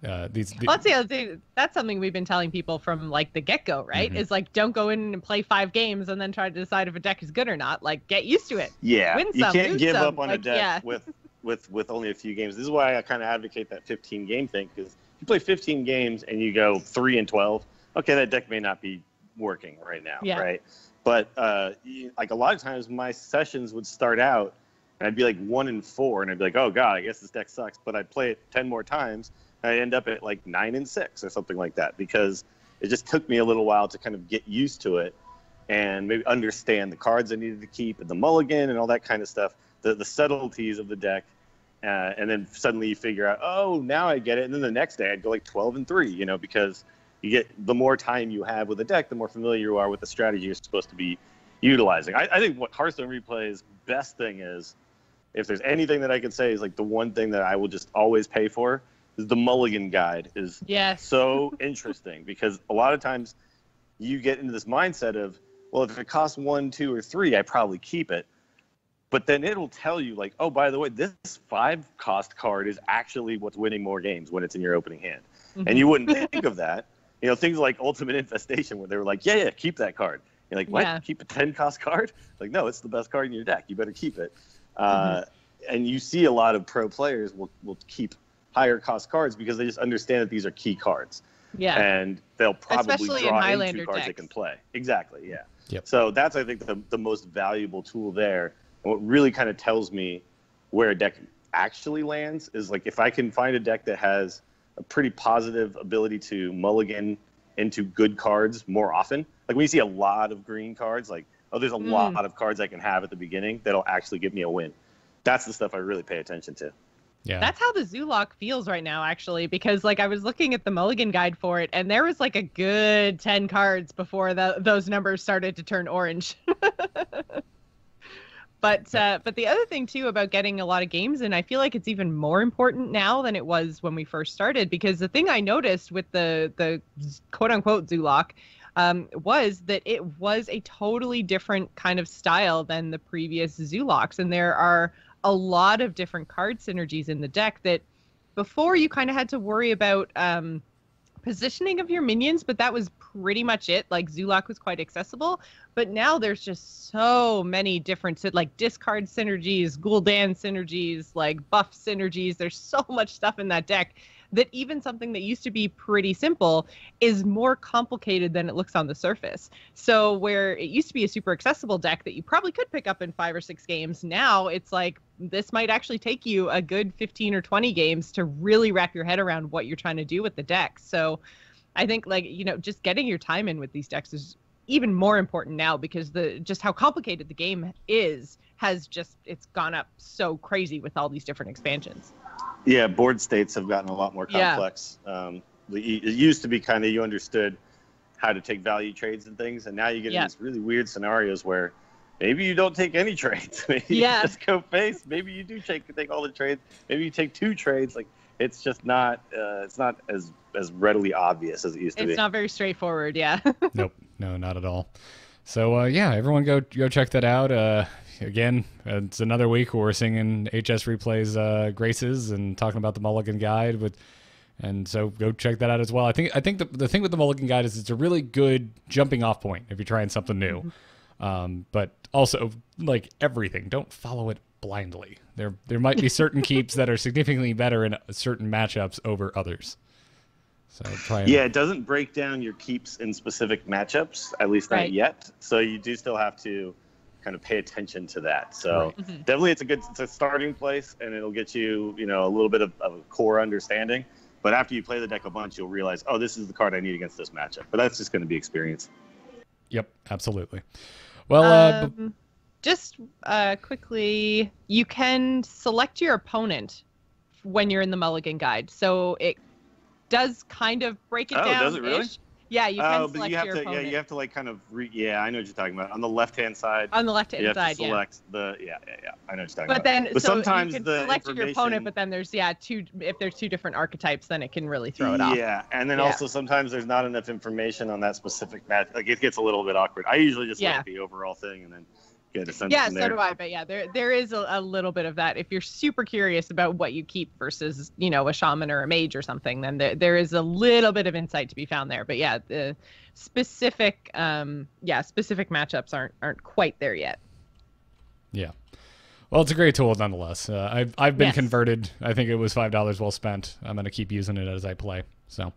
That's the other thing. That's something we've been telling people from the get-go, right? Is don't go in and play 5 games and then try to decide if a deck is good or not. Get used to it. Yeah, win some, you can't give some. up on a deck with only a few games. This is why I kind of advocate that 15 game thing, because if you play 15 games and you go 3-12, okay, that deck may not be working right now, right? But a lot of times my sessions would start out and I'd be 1-4, and I'd be like, oh god, I guess this deck sucks. But I'd play it 10 more times and I'd end up at 9-6 or something like that, because it just took me a little while to kind of get used to it and maybe understand the cards I needed to keep and the mulligan and all that kind of stuff, the subtleties of the deck. and then suddenly you figure out, oh, now I get it. And then the next day I'd go like 12-3, you know, because you get the more time you have with a deck, the more familiar you are with the strategy you're supposed to be utilizing. I think what Hearthstone Replay's best thing is, if there's anything that I could say is like the one thing that I will just always pay for, is the Mulligan Guide is so interesting, because a lot of times you get into this mindset of, well, if it costs 1, 2, or 3, I probably keep it. But then it'll tell you, like, oh, by the way, this 5-cost card is actually what's winning more games when it's in your opening hand. Mm-hmm. And you wouldn't think of that. You know, things like Ultimate Infestation, where they were like, yeah, keep that card. You're like, what? Yeah. Keep a 10-cost card? Like, no, it's the best card in your deck. You better keep it. And you see a lot of pro players will keep higher cost cards because they just understand that these are key cards. Yeah. And they'll probably draw in 2 cards decks they can play. Exactly, yeah. Yep. So that's, I think, the most valuable tool there. And what really kind of tells me where a deck actually lands is, like, if I can find a deck that has a pretty positive ability to mulligan into good cards more often. Like, when you see a lot of green cards, like, oh, there's a lot of cards I can have at the beginning that'll actually give me a win. That's the stuff I really pay attention to. Yeah. That's how the Zoolock feels right now, actually, because, like, I was looking at the Mulligan Guide for it, and there was like a good 10 cards before those numbers started to turn orange. But the other thing, too, about getting a lot of games in, I feel like it's even more important now than it was when we first started, because the thing I noticed with the quote-unquote Zoolock was that it was a totally different kind of style than the previous Zoolocks, and there are a lot of different card synergies in the deck that before you kind of had to worry about positioning of your minions, but that was pretty much it. Like, Zoolock was quite accessible, but now there's just so many different, like, discard synergies, Gul'dan synergies, like buff synergies. There's so much stuff in that deck that even something that used to be pretty simple is more complicated than it looks on the surface. So where it used to be a super accessible deck that you probably could pick up in 5 or 6 games, now it's like, this might actually take you a good 15 or 20 games to really wrap your head around what you're trying to do with the deck. So I think, like, you know, just getting your time in with these decks is even more important now, because just how complicated the game is it's gone up so crazy with all these different expansions. Yeah, board states have gotten a lot more complex. It used to be kind of, you understood how to take value trades and things, and now you get in these really weird scenarios where maybe you don't take any trades. Maybe you just go face. Maybe you do take all the trades. Maybe you take 2 trades. Like, it's just not it's not as readily obvious as it used to be. It's not very straightforward, Nope, no, not at all. So everyone go check that out. Again, it's another week where we're singing HS Replay's graces and talking about the Mulligan Guide and so go check that out as well. I think the thing with the Mulligan Guide is it's a really good jumping off point if you're trying something new. But also, like everything, don't follow it blindly. There might be certain keeps that are significantly better in certain matchups over others. So it doesn't break down your keeps in specific matchups, at least not yet. So you do still have to kind of pay attention to that. So definitely it's a starting place, and it'll get you, you know, a little bit of a core understanding. But after you play the deck a bunch, you'll realize, oh, this is the card I need against this matchup. But that's just going to be experience. Yep, absolutely. Well, just quickly, you can select your opponent when you're in the Mulligan Guide. So it does kind of break it down. Oh, does it really? Yeah, you can select your opponent. Yeah, you have to, like, kind of I know what you're talking about. On the left-hand side. On the left-hand side, you have to select I know what you're talking about. But sometimes you can select your opponent, but then there's if there's 2 different archetypes, then it can really throw it off. Yeah, and then also sometimes there's not enough information on that specific match. Like, it gets a little bit awkward. I usually just like the overall thing and then get a sense from there. So do I. But there is a little bit of that. If you're super curious about what you keep versus, you know, a shaman or a mage or something, then there is a little bit of insight to be found there. But the specific matchups aren't quite there yet. Yeah. Well, it's a great tool nonetheless. I've been converted. I think it was $5 well spent. I'm going to keep using it as I play. So,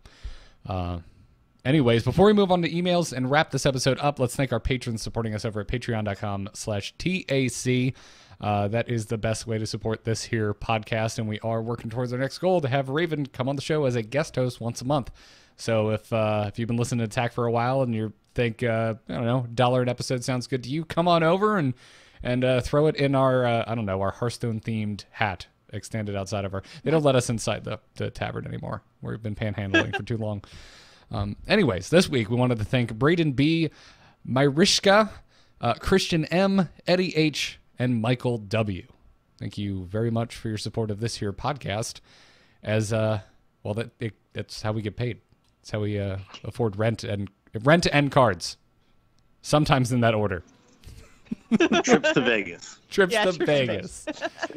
anyways, before we move on to emails and wrap this episode up, let's thank our patrons supporting us over at patreon.com/TAC. That is the best way to support this here podcast, and we are working towards our next goal to have Raven come on the show as a guest host once a month. So if you've been listening to Attack for a while and you think, I don't know, $1 an episode sounds good to you, come on over and throw it in our, our Hearthstone-themed hat extended outside of our. They don't let us inside the tavern anymore. We've been panhandling for too long. Anyways, this week we wanted to thank Braden B, Myrishka, Christian M, Eddie H, and Michael W. Thank you very much for your support of this here podcast. As that's how we get paid. It's how we afford rent and cards. Sometimes in that order. Trips to Vegas. Trips to Vegas.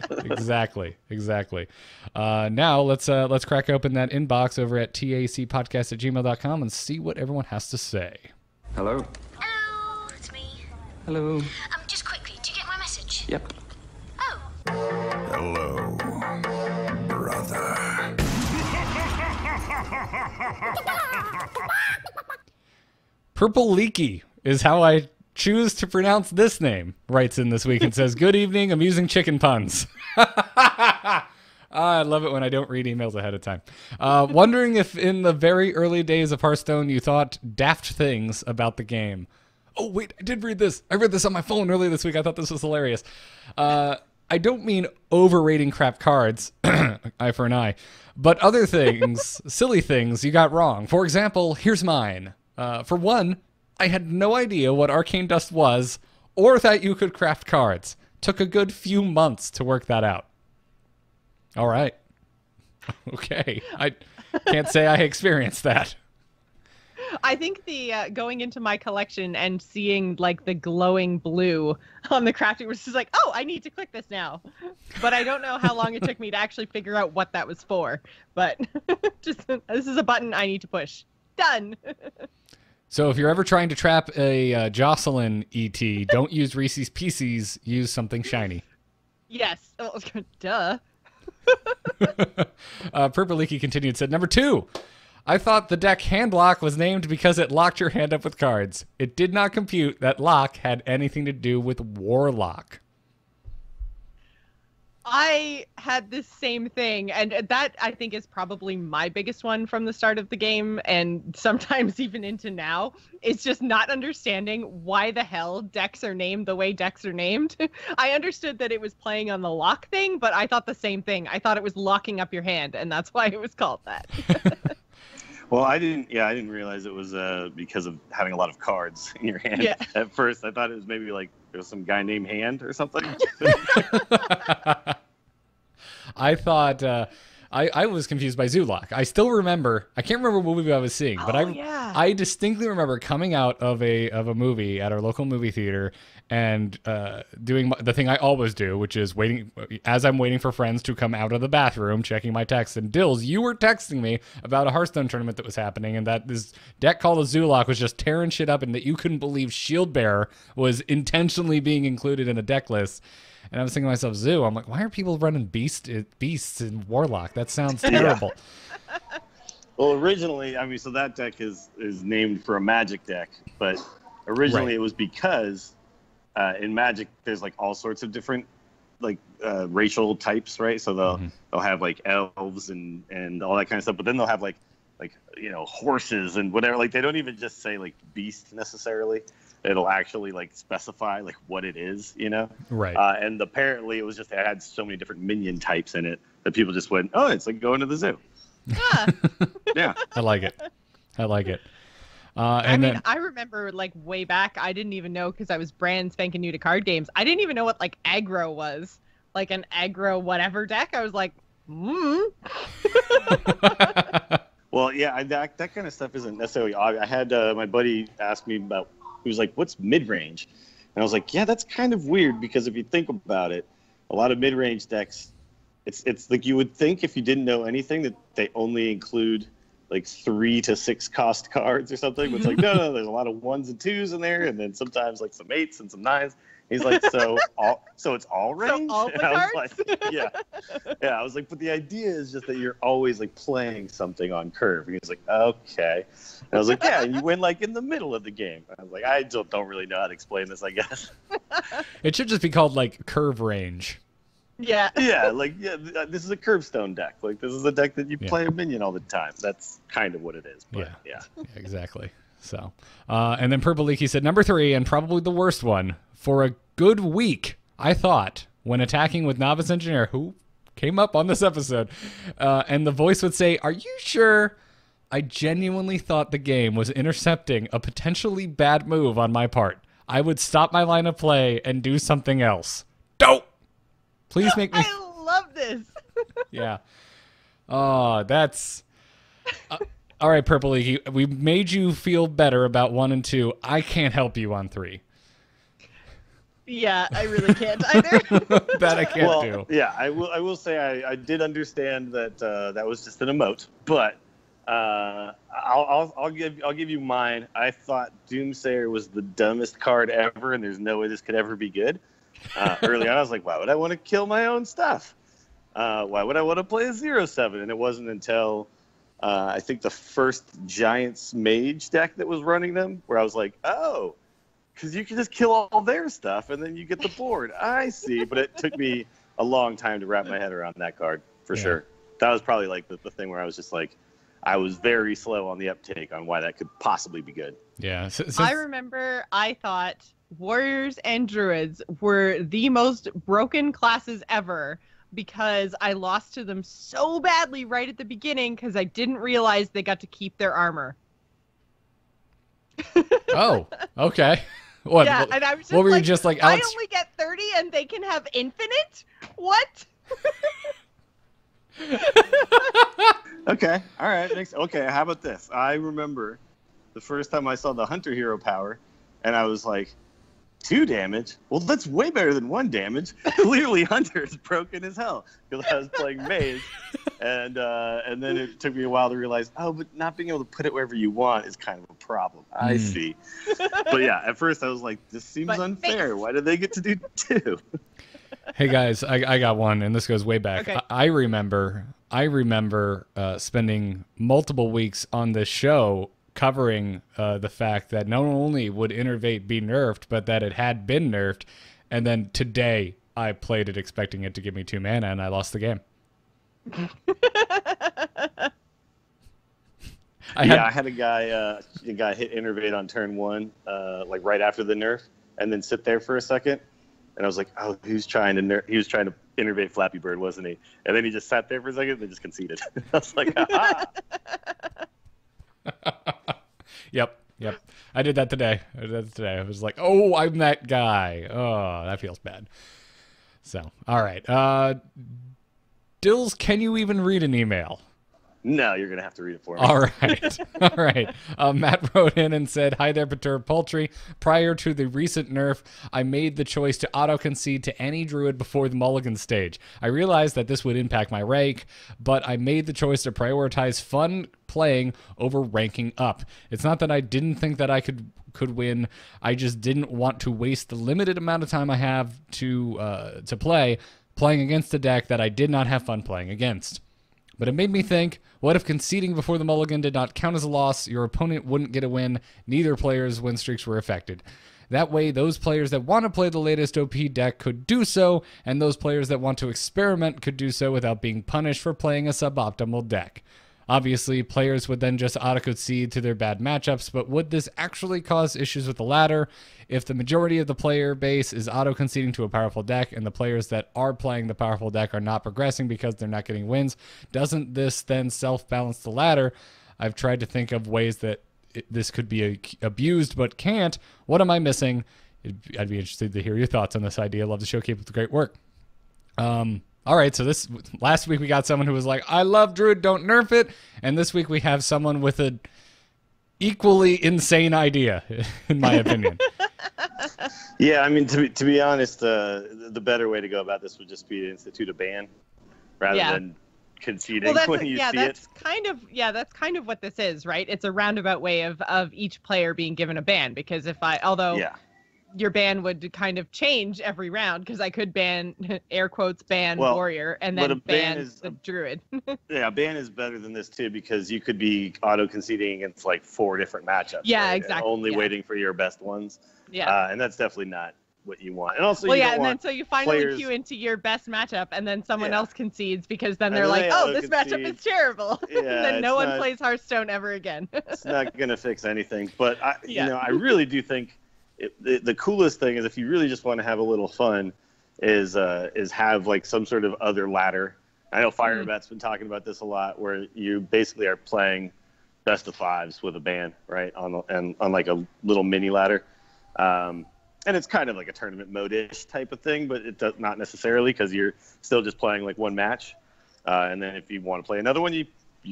Exactly. Now let's crack open that inbox over at tacpodcast@gmail.com and see what everyone has to say. Hello. Hello, it's me. Hello. Just quickly, did you get my message? Yep. Oh. Hello, brother. Purple Leaky is how I choose to pronounce this name, writes in this week and says, "Good evening, amusing chicken puns." I love it when I don't read emails ahead of time. Wondering if in the very early days of Hearthstone you thought daft things about the game. Oh, wait, I did read this. I read this on my phone earlier this week. I thought this was hilarious. I don't mean overrating crap cards, eye for an eye, but other things, silly things you got wrong. For example, here's mine. For one, I had no idea what Arcane Dust was or that you could craft cards. Took a good few months to work that out. All right. Okay. I can't say I experienced that. I think the going into my collection and seeing like the glowing blue on the crafting was just like, oh, I need to click this now. But I don't know how long it took me to actually figure out what that was for. But just this is a button I need to push. Done. So if you're ever trying to trap a Jocelyn ET, don't use Reese's Pieces. Use something shiny. Yes. Oh, duh. Purple Leaky continued, said, number 2. I thought the deck hand lock was named because it locked your hand up with cards. It did not compute that lock had anything to do with Warlock. I had this same thing, and that I think is probably my biggest one from the start of the game, and sometimes even into now. It's just not understanding why the hell decks are named the way decks are named. I understood that it was playing on the lock thing, but I thought the same thing. I thought it was locking up your hand, and that's why it was called that. Well, I didn't realize it was because of having a lot of cards in your hand. Yeah. At first, I thought it was maybe like there was some guy named Hand or something. I thought I was confused by Zoolock. I still remember. I can't remember what movie I was seeing, but I distinctly remember coming out of a movie at our local movie theater and doing the thing I always do, which is waiting as I'm waiting for friends to come out of the bathroom, checking my texts. And Dills, you were texting me about a Hearthstone tournament that was happening, and that this deck called a Zoolock was just tearing shit up, and that you couldn't believe Shield Bearer was intentionally being included in a deck list. And I was thinking to myself, Zoo, I'm like, why are people running beasts in Warlock? That sounds terrible. Yeah. Well, originally, so that deck is named for a Magic deck, but originally It was because in Magic there's like all sorts of different like racial types, right? So they'll have like elves and all that kind of stuff, but then they'll have like horses and whatever. Like they don't even just say like beast necessarily. It'll actually like specify like what it is, Right. And apparently it was just it had so many different minion types in it that people just went, oh, it's like going to the zoo. Yeah. I like it. I remember like way back, I didn't even know because I was brand spanking new to card games. I didn't even know what like aggro was, like an aggro whatever deck. I was like, Well, yeah, that kind of stuff isn't necessarily obvious. I had my buddy ask me about. He was like, what's mid-range? And I was like, yeah, that's kind of weird because if you think about it, a lot of mid-range decks, it's like you would think if you didn't know anything that they only include like 3 to 6 cost cards or something. But it's like, no, there's a lot of 1s and 2s in there, and then sometimes like some 8s and some 9s. He's like, so it's all range? So all the I was cards? like, yeah. I was like, but the idea is just that you're always like playing something on curve. And he's like, okay. And I was like, yeah, and you win like in the middle of the game. I was like, I don't really know how to explain this, I guess. It should just be called like curve range. Yeah. This is a Curvestone deck. Like this is a deck that you play a minion all the time. That's kind of what it is. But, yeah, exactly. So, and then Purple Leaky said, number 3, and probably the worst one. For a good week, I thought, when attacking with Novice Engineer, who came up on this episode, and the voice would say, "Are you sure?" I genuinely thought the game was intercepting a potentially bad move on my part. I would stop my line of play and do something else. Don't! Please make me... I love this. Yeah. Oh, that's... all right, Purple League, we made you feel better about 1 and 2. I can't help you on 3. Yeah, I really can't either. That I can't do. Yeah, I will say I did understand that that was just an emote, but I'll give you mine. I thought Doomsayer was the dumbest card ever, and there's no way this could ever be good. Early on, I was like, why would I want to kill my own stuff? Why would I want to play a 0/7? And it wasn't until I think the first Giants Mage deck that was running them where I was like, oh, because you can just kill all their stuff and then you get the board. I see. But it took me a long time to wrap my head around that card, for sure. That was probably like the thing where I was just like, I was very slow on the uptake on why that could possibly be good. Yeah. I remember I thought Warriors and Druids were the most broken classes ever because I lost to them so badly right at the beginning because I didn't realize they got to keep their armor. Oh, okay. What? Yeah, and I was just what were like, you just like, Alex? I only get 30 and they can have infinite? What? Okay, all right. Okay, how about this? I remember the first time I saw the Hunter Hero power, and I was like, 2 damage? Well, that's way better than 1 damage. Clearly, Hunter is broken as hell because I was playing Mage, and then it took me a while to realize, oh, but not being able to put it wherever you want is kind of a problem. I see. But yeah, at first I was like, this seems unfair. Why did they get to do 2? Hey guys, I got one, and this goes way back. Okay. I remember spending multiple weeks on this show covering the fact that not only would Innervate be nerfed, but that it had been nerfed. And then today I played it expecting it to give me 2 mana, and I lost the game. I had a guy hit Innervate on turn 1, like right after the nerf, and then sit there for a second. And I was like, oh, he was trying to Innervate Flappy Bird, wasn't he? And then he just sat there for a second and then just conceded. I was like, aha. Yep. I did that today. I was like, oh, I'm that guy. Oh, that feels bad. So, all right. Dills, can you even read an email? No, you're going to have to read it for me. All right. Matt wrote in and said, hi there, Perturbed Poultry. Prior to the recent nerf, I made the choice to auto-concede to any druid before the mulligan stage. I realized that this would impact my rank, but I made the choice to prioritize fun playing over ranking up. It's not that I didn't think that I could win. I just didn't want to waste the limited amount of time I have to playing against a deck that I did not have fun playing against. But it made me think, what if conceding before the mulligan did not count as a loss? Your opponent wouldn't get a win. Neither player's win streaks were affected. That way, those players that want to play the latest OP deck could do so, and those players that want to experiment could do so without being punished for playing a suboptimal deck. Obviously, players would then just auto-concede to their bad matchups, but would this actually cause issues with the ladder? If the majority of the player base is auto-conceding to a powerful deck, and the players that are playing the powerful deck are not progressing because they're not getting wins, doesn't this then self-balance the ladder? I've tried to think of ways that this could be abused, but can't. What am I missing? I'd be interested to hear your thoughts on this idea. Love the show. Keep up the great work. All right, so last week we got someone who was like, I love Druid, don't nerf it. And this week we have someone with an equally insane idea, in my opinion. Yeah, I mean, to be honest, the better way to go about this would just be to institute a ban rather than conceding when you see it. That's kind of what this is, right? It's a roundabout way of each player being given a ban, because your ban would kind of change every round, because I could ban, air quotes, warrior, and then ban the druid. Yeah, a ban is better than this too, because you could be auto-conceding against like 4 different matchups. Yeah, right? exactly. And only waiting for your best ones. Yeah. And that's definitely not what you want. And also, and then so you finally queue into your best matchup, and then someone else concedes, because then they're like, oh, this matchup is terrible. Yeah, and then no one plays Hearthstone ever again. It's not going to fix anything. But, I really do think the coolest thing is, if you really just want to have a little fun, is have like some sort of other ladder I know Firebat's been talking about this a lot, where you basically are playing best of fives with a ban, right? On like a little mini ladder. And it's kind of like a tournament mode-ish type of thing, but it does not necessarily, because you're still just playing like one match. And then if you want to play another one, you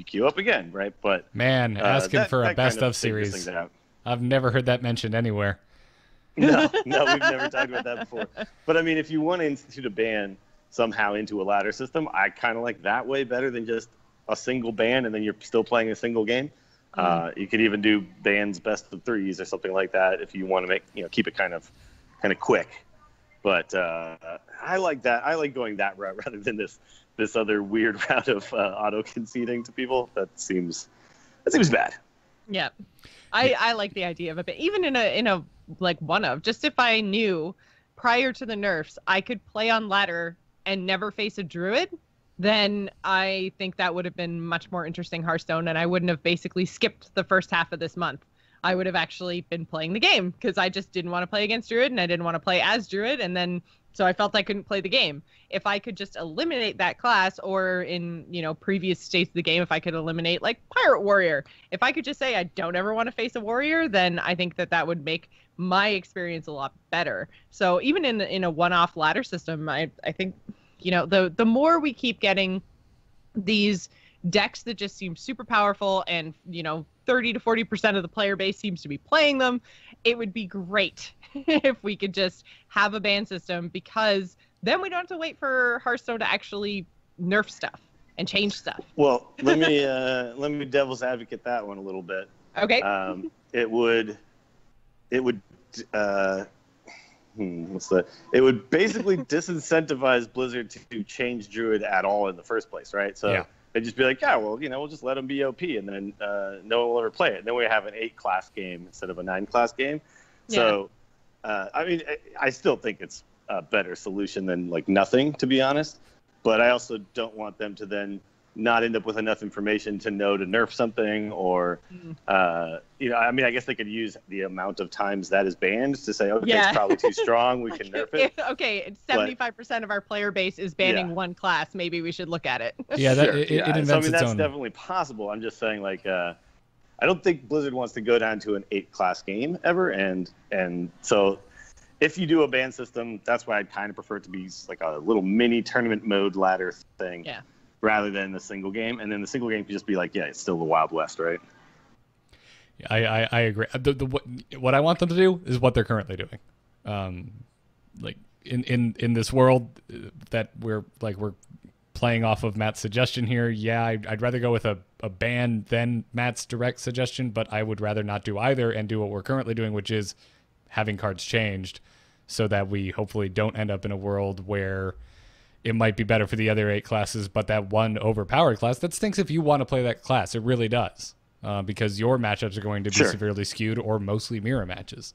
queue up again, right? But man, asking for a best kind of series. I've never heard that mentioned anywhere. No, we've never talked about that before. But I mean, if you want to institute a ban somehow into a ladder system, I kind of like that way better than just a single ban and then you're still playing a single game. You could even do bans best of threes or something like that if you want to make, keep it kind of quick. But I like that. I like going that route rather than this other weird route of auto conceding to people. That seems bad. Yeah, I like the idea of it, even in a like one of, just if I knew prior to the nerfs I could play on ladder and never face a druid, then I think that would have been much more interesting Hearthstone, and I wouldn't have basically skipped the first half of this month. I would have actually been playing the game because I just didn't want to play against druid and I didn't want to play as druid, and then so I felt I couldn't play the game. If I could just eliminate that class, or in previous states of the game, if I could eliminate like pirate warrior, if I could just say I don't ever want to face a warrior, then I think that would make my experience a lot better. So even in a one-off ladder system, I think the more we keep getting these decks that just seem super powerful and 30 to 40% of the player base seems to be playing them, it would be great if we could just have a ban system, because then we don't have to wait for Hearthstone to actually nerf stuff and change stuff. Well, let me devil's advocate that one a little bit. Okay. It would it would basically disincentivize Blizzard to change Druid at all in the first place, right? So they'd just be like, we'll just let them be OP, and then no one will ever play it. And then we have an 8-class game instead of a 9-class game. So, I still think it's a better solution than like nothing, to be honest. But I also don't want them to then not end up with enough information to know to nerf something, or I guess they could use the amount of times that is banned to say, it's probably too strong, we can nerf it. Okay, 75% of our player base is banning one class, maybe we should look at it. Yeah, it invents its that's own. Definitely possible. I'm just saying, like, I don't think Blizzard wants to go down to an 8-class game ever, and so if you do a ban system, that's why I kind of prefer it to be like a little mini tournament mode ladder thing. Yeah. Rather than the single game, and then the single game could just be like, it's still the Wild West, right? I agree. What I want them to do is what they're currently doing. Like in this world that we're playing off of Matt's suggestion here. Yeah, I'd rather go with a ban than Matt's direct suggestion, but I would rather not do either and do what we're currently doing, which is having cards changed, so that we hopefully don't end up in a world where it might be better for the other 8 classes, but that one overpowered class, that stinks if you want to play that class. It really does, because your matchups are going to be severely skewed, or mostly mirror matches.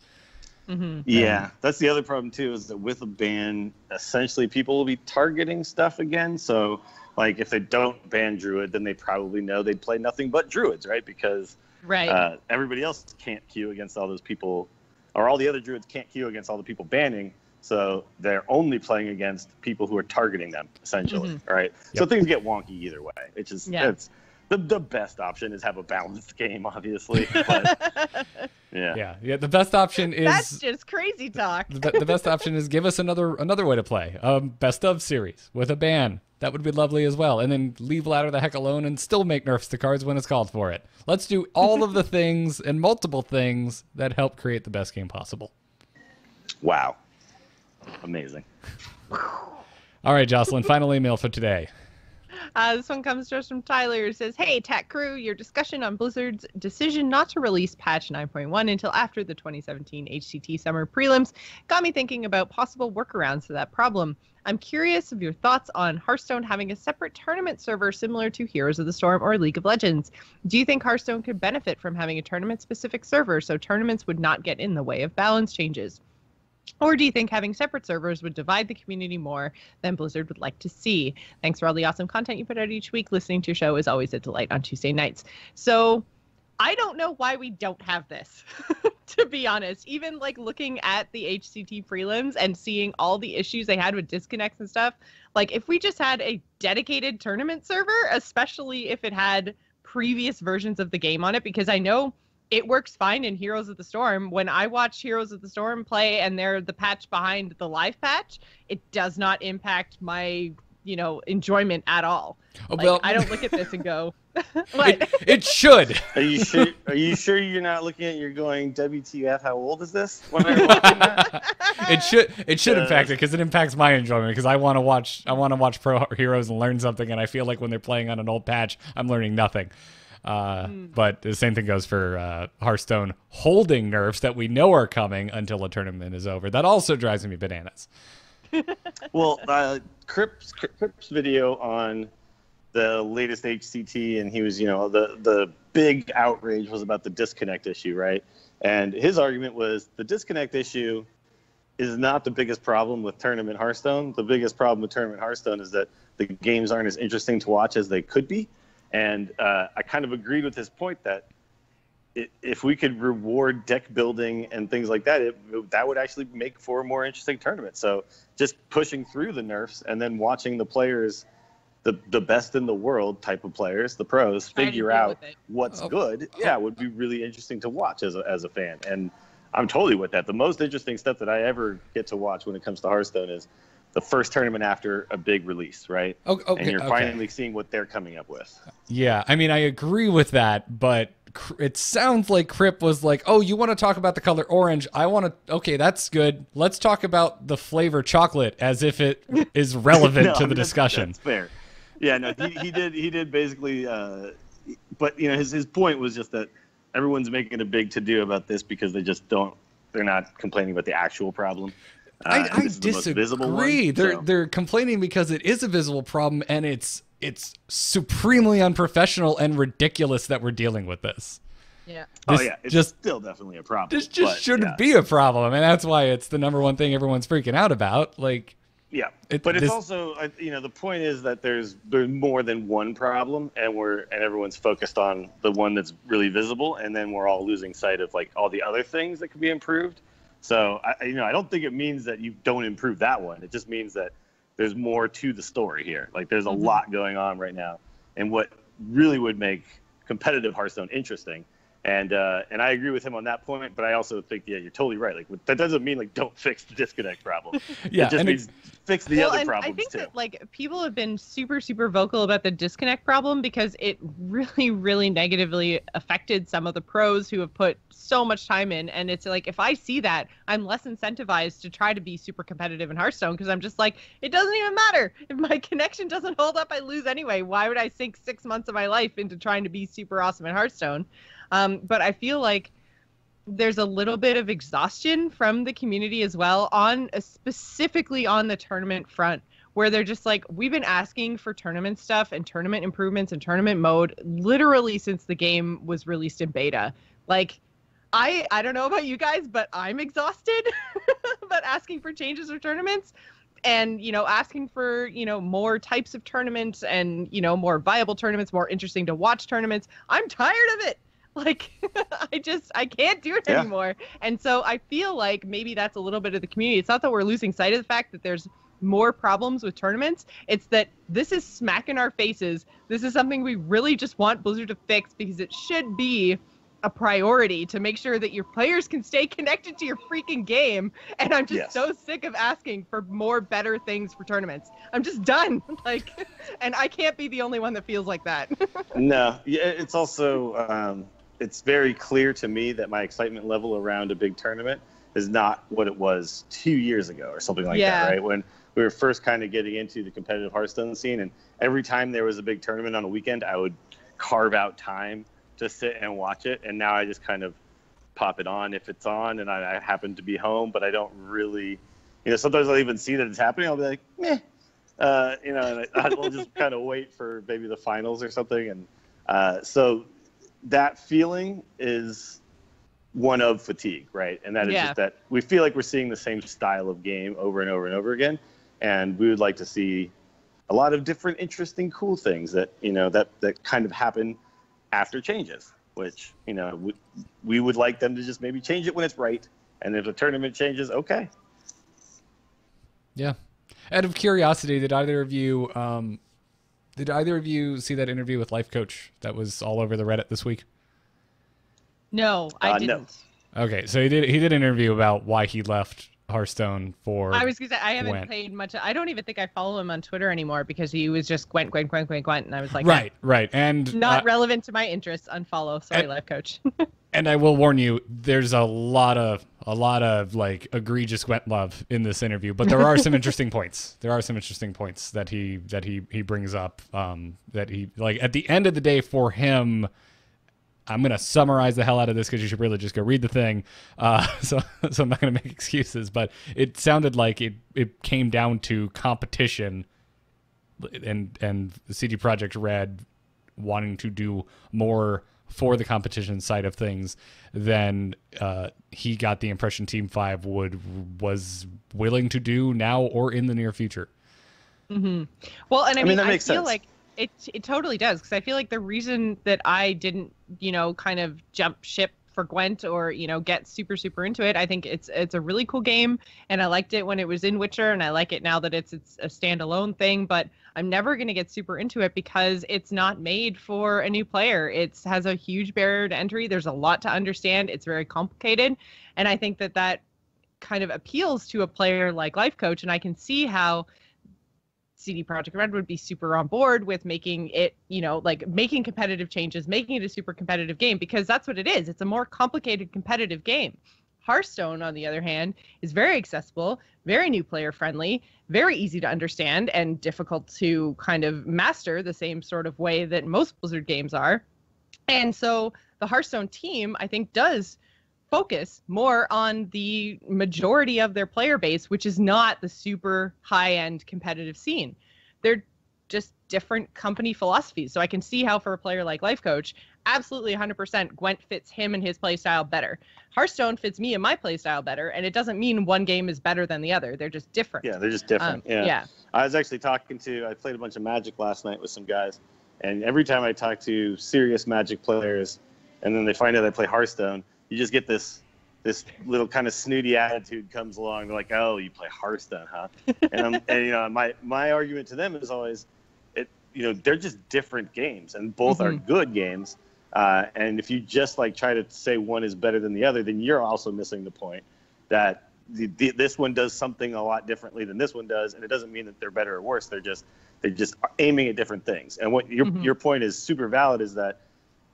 Mm-hmm. Yeah, that's the other problem too, is that with a ban, essentially people will be targeting stuff again. So, like, if they don't ban Druid, then they probably know they'd play nothing but Druids, right? Because everybody else can't queue against all those people, or all the other Druids can't queue against all the people banning. So they're only playing against people who are targeting them, essentially, right? Yep. So things get wonky either way. It's just it's the best option is have a balanced game, obviously. But yeah. The best option is that's just crazy talk. The best option is give us another way to play, best of series with a ban. That would be lovely as well. And then leave ladder the heck alone and still make nerfs to cards when it's called for it. Let's do all of the things and multiple things that help create the best game possible. Wow. Amazing. All right, Jocelyn, final email for today. This one comes to us from Tyler. It says, "Hey, Tech Crew, your discussion on Blizzard's decision not to release patch 9.1 until after the 2017 HCT Summer Prelims got me thinking about possible workarounds to that problem. I'm curious of your thoughts on Hearthstone having a separate tournament server similar to Heroes of the Storm or League of Legends. Do you think Hearthstone could benefit from having a tournament-specific server so tournaments would not get in the way of balance changes? Or do you think having separate servers would divide the community more than Blizzard would like to see? Thanks for all the awesome content you put out each week. Listening to your show is always a delight on Tuesday nights." So I don't know why we don't have this, to be honest. Even like looking at the HCT prelims and seeing all the issues they had with disconnects and stuff, like if we just had a dedicated tournament server, especially if it had previous versions of the game on it, because I know it works fine in Heroes of the Storm. When I watch Heroes of the Storm play and they're the patch behind the live patch, it does not impact my, enjoyment at all. Oh, like, well, I don't look at this and go, it should. Are you sure? Are you sure you're not looking at? You're going, WTF? How old is this? When I'm watching that? It should impact it because it impacts my enjoyment because I want to watch Pro Heroes and learn something, and I feel like when they're playing on an old patch, I'm learning nothing. But the same thing goes for Hearthstone holding nerfs that we know are coming until a tournament is over. That also drives me bananas. Well, Crip's video on the latest HCT, and he was, the big outrage was about the disconnect issue, right? And his argument was the disconnect issue is not the biggest problem with Tournament Hearthstone. The biggest problem with Tournament Hearthstone is that the games aren't as interesting to watch as they could be. And I kind of agreed with his point that if we could reward deck building and things like that, that would actually make for a more interesting tournament. So just pushing through the nerfs and then watching the players, the best in the world type of players, the pros, figure out what's good, would be really interesting to watch as a fan. And I'm totally with that. The most interesting stuff that I ever get to watch when it comes to Hearthstone is the first tournament after a big release, right? Okay, and you're finally seeing what they're coming up with. Yeah, I mean, I agree with that, but it sounds like Crip was like, oh, you want to talk about the color orange? I want to, okay, that's good. Let's talk about the flavor chocolate as if it is relevant to the discussion. That's fair. Yeah, no, he did basically, but, his point was just that everyone's making a big to-do about this because they're not complaining about the actual problem. I disagree. They're complaining because it is a visible problem, and it's supremely unprofessional and ridiculous that we're dealing with this. Yeah. It's still definitely a problem. This just shouldn't be a problem, and that's why it's the number one thing everyone's freaking out about. Like, yeah, but it's also the point is that there's more than one problem, and everyone's focused on the one that's really visible, and then we're all losing sight of like all the other things that could be improved. So I don't think it means that you don't improve that one. It just means that there's more to the story here. Like there's a lot going on right now, and what really would make competitive Hearthstone interesting. And I agree with him on that point, but I also think you're totally right. Like that doesn't mean like don't fix the disconnect problem. Yeah, it just means fix the other problems I think too. that like people have been super vocal about the disconnect problem because it really negatively affected some of the pros who have put so much time in. And it's like if I see that, I'm less incentivized to try to be super competitive in Hearthstone because I'm just like, it doesn't even matter if my connection doesn't hold up, I lose anyway. Why would I sink 6 months of my life into trying to be super awesome in Hearthstone? But I feel like there's a little bit of exhaustion from the community as well specifically on the tournament front, where they're just like, we've been asking for tournament stuff and tournament improvements and tournament mode literally since the game was released in beta. Like, I don't know about you guys, but I'm exhausted about asking for changes or tournaments. And, asking for, more types of tournaments and, more viable tournaments, more interesting to watch tournaments. I'm tired of it. Like, I can't do it anymore. And so I feel like maybe that's a little bit of the community. It's not that we're losing sight of the fact that there's more problems with tournaments. It's that this is smack in our faces. This is something we really just want Blizzard to fix because it should be a priority to make sure that your players can stay connected to your freaking game. And I'm just so sick of asking for more better things for tournaments. I'm just done. Like, and I can't be the only one that feels like that. No, it's also it's very clear to me that my excitement level around a big tournament is not what it was 2 years ago or something like that, right? When we were first kind of getting into the competitive Hearthstone scene, and every time there was a big tournament on a weekend, I would carve out time to sit and watch it. And now I just kind of pop it on if it's on and I happen to be home, but I don't really, sometimes I'll even see that it's happening. I'll be like, meh, and I'll just kind of wait for maybe the finals or something. And so that feeling is one of fatigue, right? And that is just that we feel like we're seeing the same style of game over and over and over again. And we would like to see a lot of different, interesting, cool things that, that kind of happen after changes. which, we would like them to just maybe change it when it's right. And if the tournament changes, okay. Yeah. Out of curiosity, did either of you see that interview with Life Coach that was all over the Reddit this week? No, I no. didn't. Okay, so he did an interview about why he left Hearthstone for. I was gonna say I haven't Gwent. played much. I don't even think I follow him on Twitter anymore because he was just Gwent, and I was like, Right, and not relevant to my interests. Unfollow. Sorry, Life Coach. And I will warn you, there's a lot of like egregious Gwent love in this interview, but there are some interesting points. There are some interesting points that he brings up. That he, like, at the end of the day, for him. I'm going to summarize the hell out of this because you should really just go read the thing. So I'm not going to make excuses, but it sounded like it came down to competition and CD Projekt Red wanting to do more for the competition side of things than he got the impression Team 5 was willing to do now or in the near future. Mm-hmm. Well, and I mean, that I makes feel sense. like it totally does, because I feel like the reason that I didn't, kind of jump ship for Gwent or, get super into it, I think it's a really cool game, and I liked it when it was in Witcher, and I like it now that it's a standalone thing, but I'm never going to get super into it because it's not made for a new player. It has a huge barrier to entry. There's a lot to understand. It's very complicated, and I think that kind of appeals to a player like Life Coach, and I can see how CD Projekt Red would be super on board with making it, like making competitive changes, making it a super competitive game, because that's what it is. It's a more complicated competitive game. Hearthstone, on the other hand, is very accessible, very new player friendly, very easy to understand, and difficult to kind of master the same sort of way that most Blizzard games are. And so the Hearthstone team, I think, does focus more on the majority of their player base, which is not the super high-end competitive scene. They're just different company philosophies. So I can see how, for a player like Life Coach, absolutely 100% Gwent fits him and his playstyle better. Hearthstone fits me and my playstyle better, and it doesn't mean one game is better than the other. They're just different. Yeah, they're just different. Yeah. I was actually I played a bunch of Magic last night with some guys, and every time I talk to serious Magic players, and then they find out I play Hearthstone, you just get this little kind of snooty attitude comes along. They're like, "Oh, you play Hearthstone, huh?" And my argument to them is always, they're just different games, and both are good games. And if you just try to say one is better than the other, then you're also missing the point that this one does something a lot differently than this one does, and it doesn't mean that they're better or worse. They're just aiming at different things. And what your point is super valid is that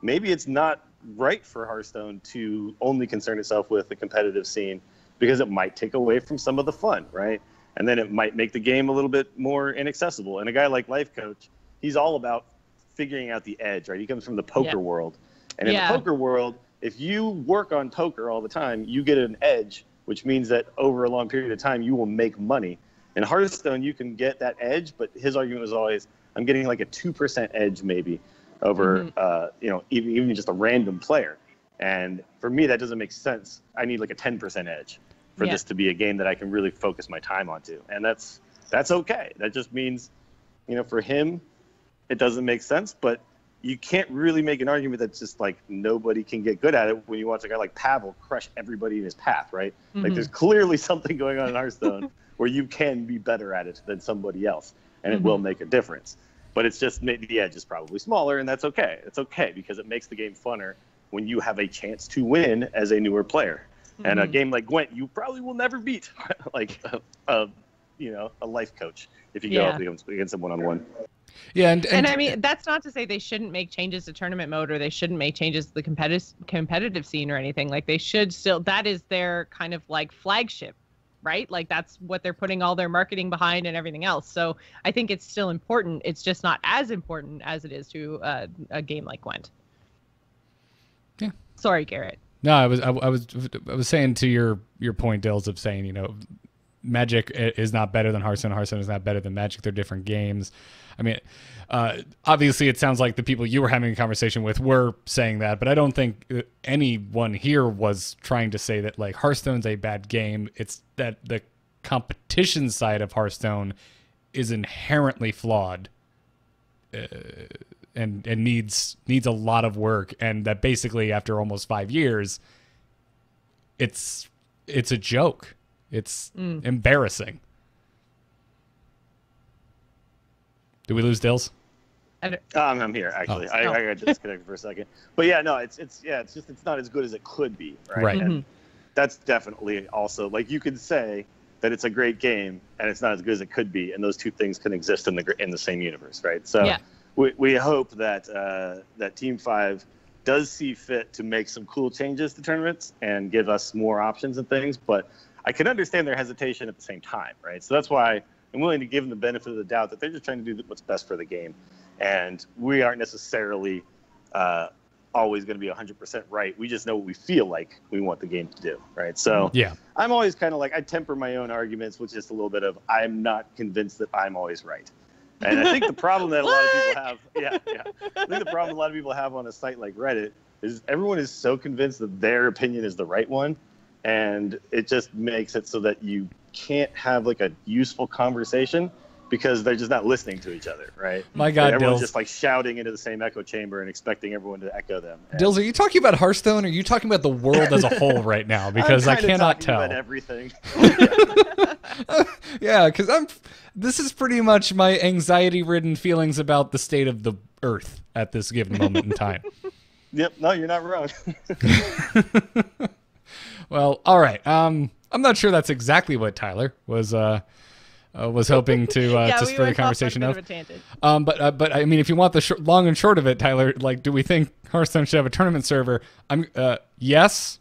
maybe it's not right for Hearthstone to only concern itself with the competitive scene, because it might take away from some of the fun, right? And then it might make the game a little bit more inaccessible. And a guy like Life Coach, he's all about figuring out the edge, right? He comes from the poker world. And in the poker world, if you work on poker all the time, you get an edge, which means that over a long period of time, you will make money. In Hearthstone, you can get that edge, but his argument was always, I'm getting like a 2% edge maybe over, even just a random player. And for me, that doesn't make sense. I need like a 10% edge for this to be a game that I can really focus my time onto. And that's okay. That just means, for him, it doesn't make sense, but you can't really make an argument that's just like nobody can get good at it when you watch a guy like Pavel crush everybody in his path, right? Like there's clearly something going on in Hearthstone where you can be better at it than somebody else, and it will make a difference. But it's just the edge is probably smaller, and that's okay. It's okay because it makes the game funner when you have a chance to win as a newer player. And a game like Gwent, you probably will never beat like a Life Coach if you go up against them one-on-one. Yeah, and I mean, that's not to say they shouldn't make changes to tournament mode, or they shouldn't make changes to the competitive scene or anything. Like, they should still, that is their kind of like flagship, right? Like, that's what they're putting all their marketing behind and everything else. So I think it's still important. It's just not as important as it is to a game like Gwent. Yeah. Sorry, Garrett. No, I was saying to your point, Dills, of saying, Magic is not better than Hearthstone. Hearthstone is not better than Magic. They're different games. I mean, obviously, it sounds like the people you were having a conversation with were saying that, but I don't think anyone here was trying to say that like Hearthstone's a bad game. It's that the competition side of Hearthstone is inherently flawed, and needs a lot of work, and that basically after almost 5 years, it's a joke. It's embarrassing. Did we lose Dills? I'm here actually. I got disconnected for a second, but yeah, no, it's not as good as it could be, right? Right. And that's definitely also, like, you could say that it's a great game and it's not as good as it could be, and those two things can exist in the same universe, right? So we hope that that Team 5 does see fit to make some cool changes to tournaments and give us more options and things, but I can understand their hesitation at the same time, right? So that's why I'm willing to give them the benefit of the doubt that they're just trying to do what's best for the game. And we aren't necessarily always going to be 100% right. We just know what we feel like we want the game to do, right? So I'm always kind of like, I temper my own arguments with just a little bit of, I'm not convinced that I'm always right. And I think the problem that a lot of people have, I think the problem a lot of people have on a site like Reddit is everyone is so convinced that their opinion is the right one. And it just makes it so that you can't have like a useful conversation because they're just not listening to each other, right? My God, everyone's Dills. just like shouting into the same echo chamber and expecting everyone to echo them. And Dills, are you talking about Hearthstone, or are you talking about the world as a whole right now? Because I cannot tell. About everything. Yeah, because this is pretty much my anxiety-ridden feelings about the state of the Earth at this given moment in time. Yep, no, you're not wrong. Well, all right. I'm not sure that's exactly what Tyler was hoping to spur the conversation of. But I mean, if you want the long and short of it, Tyler, like, do we think Hearthstone should have a tournament server? Yes.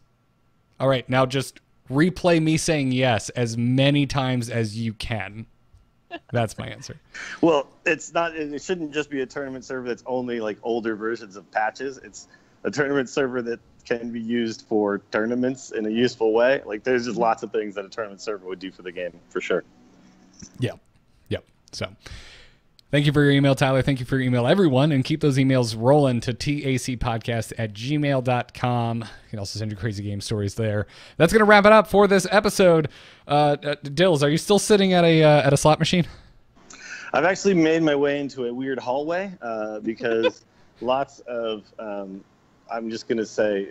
All right, now just replay me saying yes as many times as you can. That's my answer. Well, it's not. It shouldn't just be a tournament server that's only like older versions of patches. It's a tournament server that can be used for tournaments in a useful way. Like, there's just lots of things that a tournament server would do for the game, for sure. Yep. So thank you for your email, Tyler. Thank you for your email, everyone. And keep those emails rolling to tacpodcast@gmail.com. You can also send your crazy game stories there. That's going to wrap it up for this episode. Dills, are you still sitting at a slot machine? I've actually made my way into a weird hallway because lots of, I'm just going to say,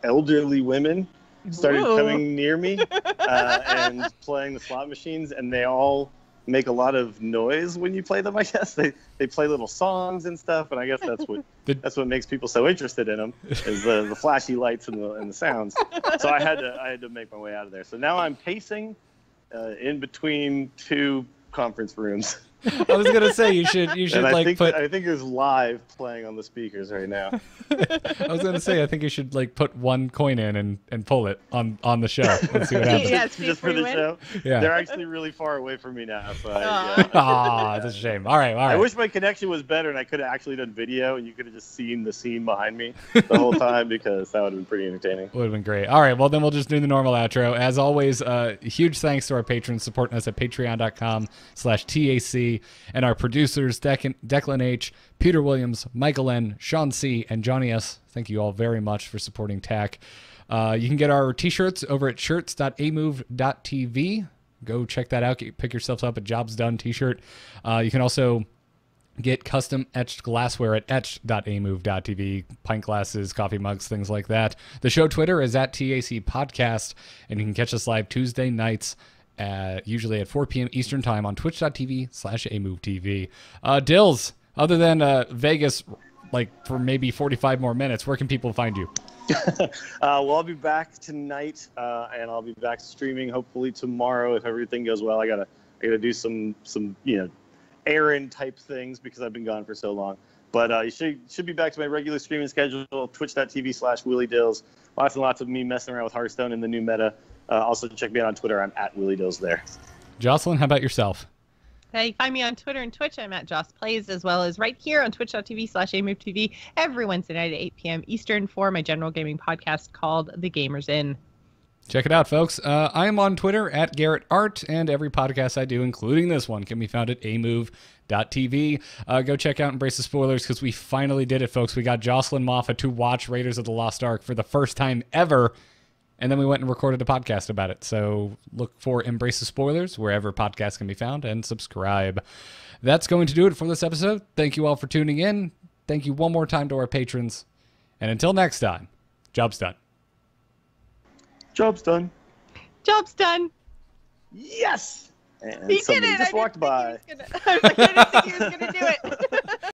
elderly women started coming near me and playing the slot machines, and they all make a lot of noise when you play them. I guess they play little songs and stuff, and I guess that's what makes people so interested in them is the flashy lights and the sounds. So I had to make my way out of there. So now I'm pacing in between two conference rooms. I was gonna say you should I think it's live playing on the speakers right now. I was gonna say I think you should like put one coin in and pull it on the show. Let's see what happens. Just for the show. Yeah. They're actually really far away from me now. So that's a shame. All right. I wish my connection was better and I could have actually done video and you could have just seen the scene behind me the whole time, because that would have been pretty entertaining. Would have been great. All right. Well, then we'll just do the normal outro. As always, huge thanks to our patrons supporting us at patreon.com/TAC, and our producers, Declan H., Peter Williams, Michael N., Sean C., and Johnny S. Thank you all very much for supporting TAC. You can get our t-shirts over at shirts.amove.tv. Go check that out. Pick yourself up a Jobs Done t-shirt. You can also get custom etched glassware at etched.amove.tv, pint glasses, coffee mugs, things like that. The show Twitter is at TAC Podcast, and you can catch us live Tuesday nights, usually at 4 p.m. Eastern Time on twitch.tv/AMoveTV. Dills, other than Vegas, like for maybe 45 more minutes, where can people find you? Well, I'll be back tonight, and I'll be back streaming hopefully tomorrow if everything goes well. I gotta do some errand type things because I've been gone for so long. But you should be back to my regular streaming schedule, twitch.tv/WillyDills. Lots and lots of me messing around with Hearthstone in the new meta. Also, check me out on Twitter. I'm at WillyDills there. Jocelyn, how about yourself? You can find me on Twitter and Twitch. I'm at Joss Plays, as well as right here on twitch.tv/AMoveTV every Wednesday night at 8 p.m. Eastern for my general gaming podcast called The Gamers Inn. Check it out, folks. I am on Twitter at Garrett Art, and every podcast I do, including this one, can be found at amove.tv. Go check out Embrace the Spoilers, because we finally did it, folks. We got Jocelyn Moffat to watch Raiders of the Lost Ark for the first time ever, and then we went and recorded a podcast about it. So look for Embrace the Spoilers wherever podcasts can be found, and subscribe. That's going to do it for this episode. Thank you all for tuning in. Thank you one more time to our patrons. And until next time, job's done. Job's done. Job's done. Yes. And He did somebody it. just walked by. I was like, I didn't think he was gonna do it.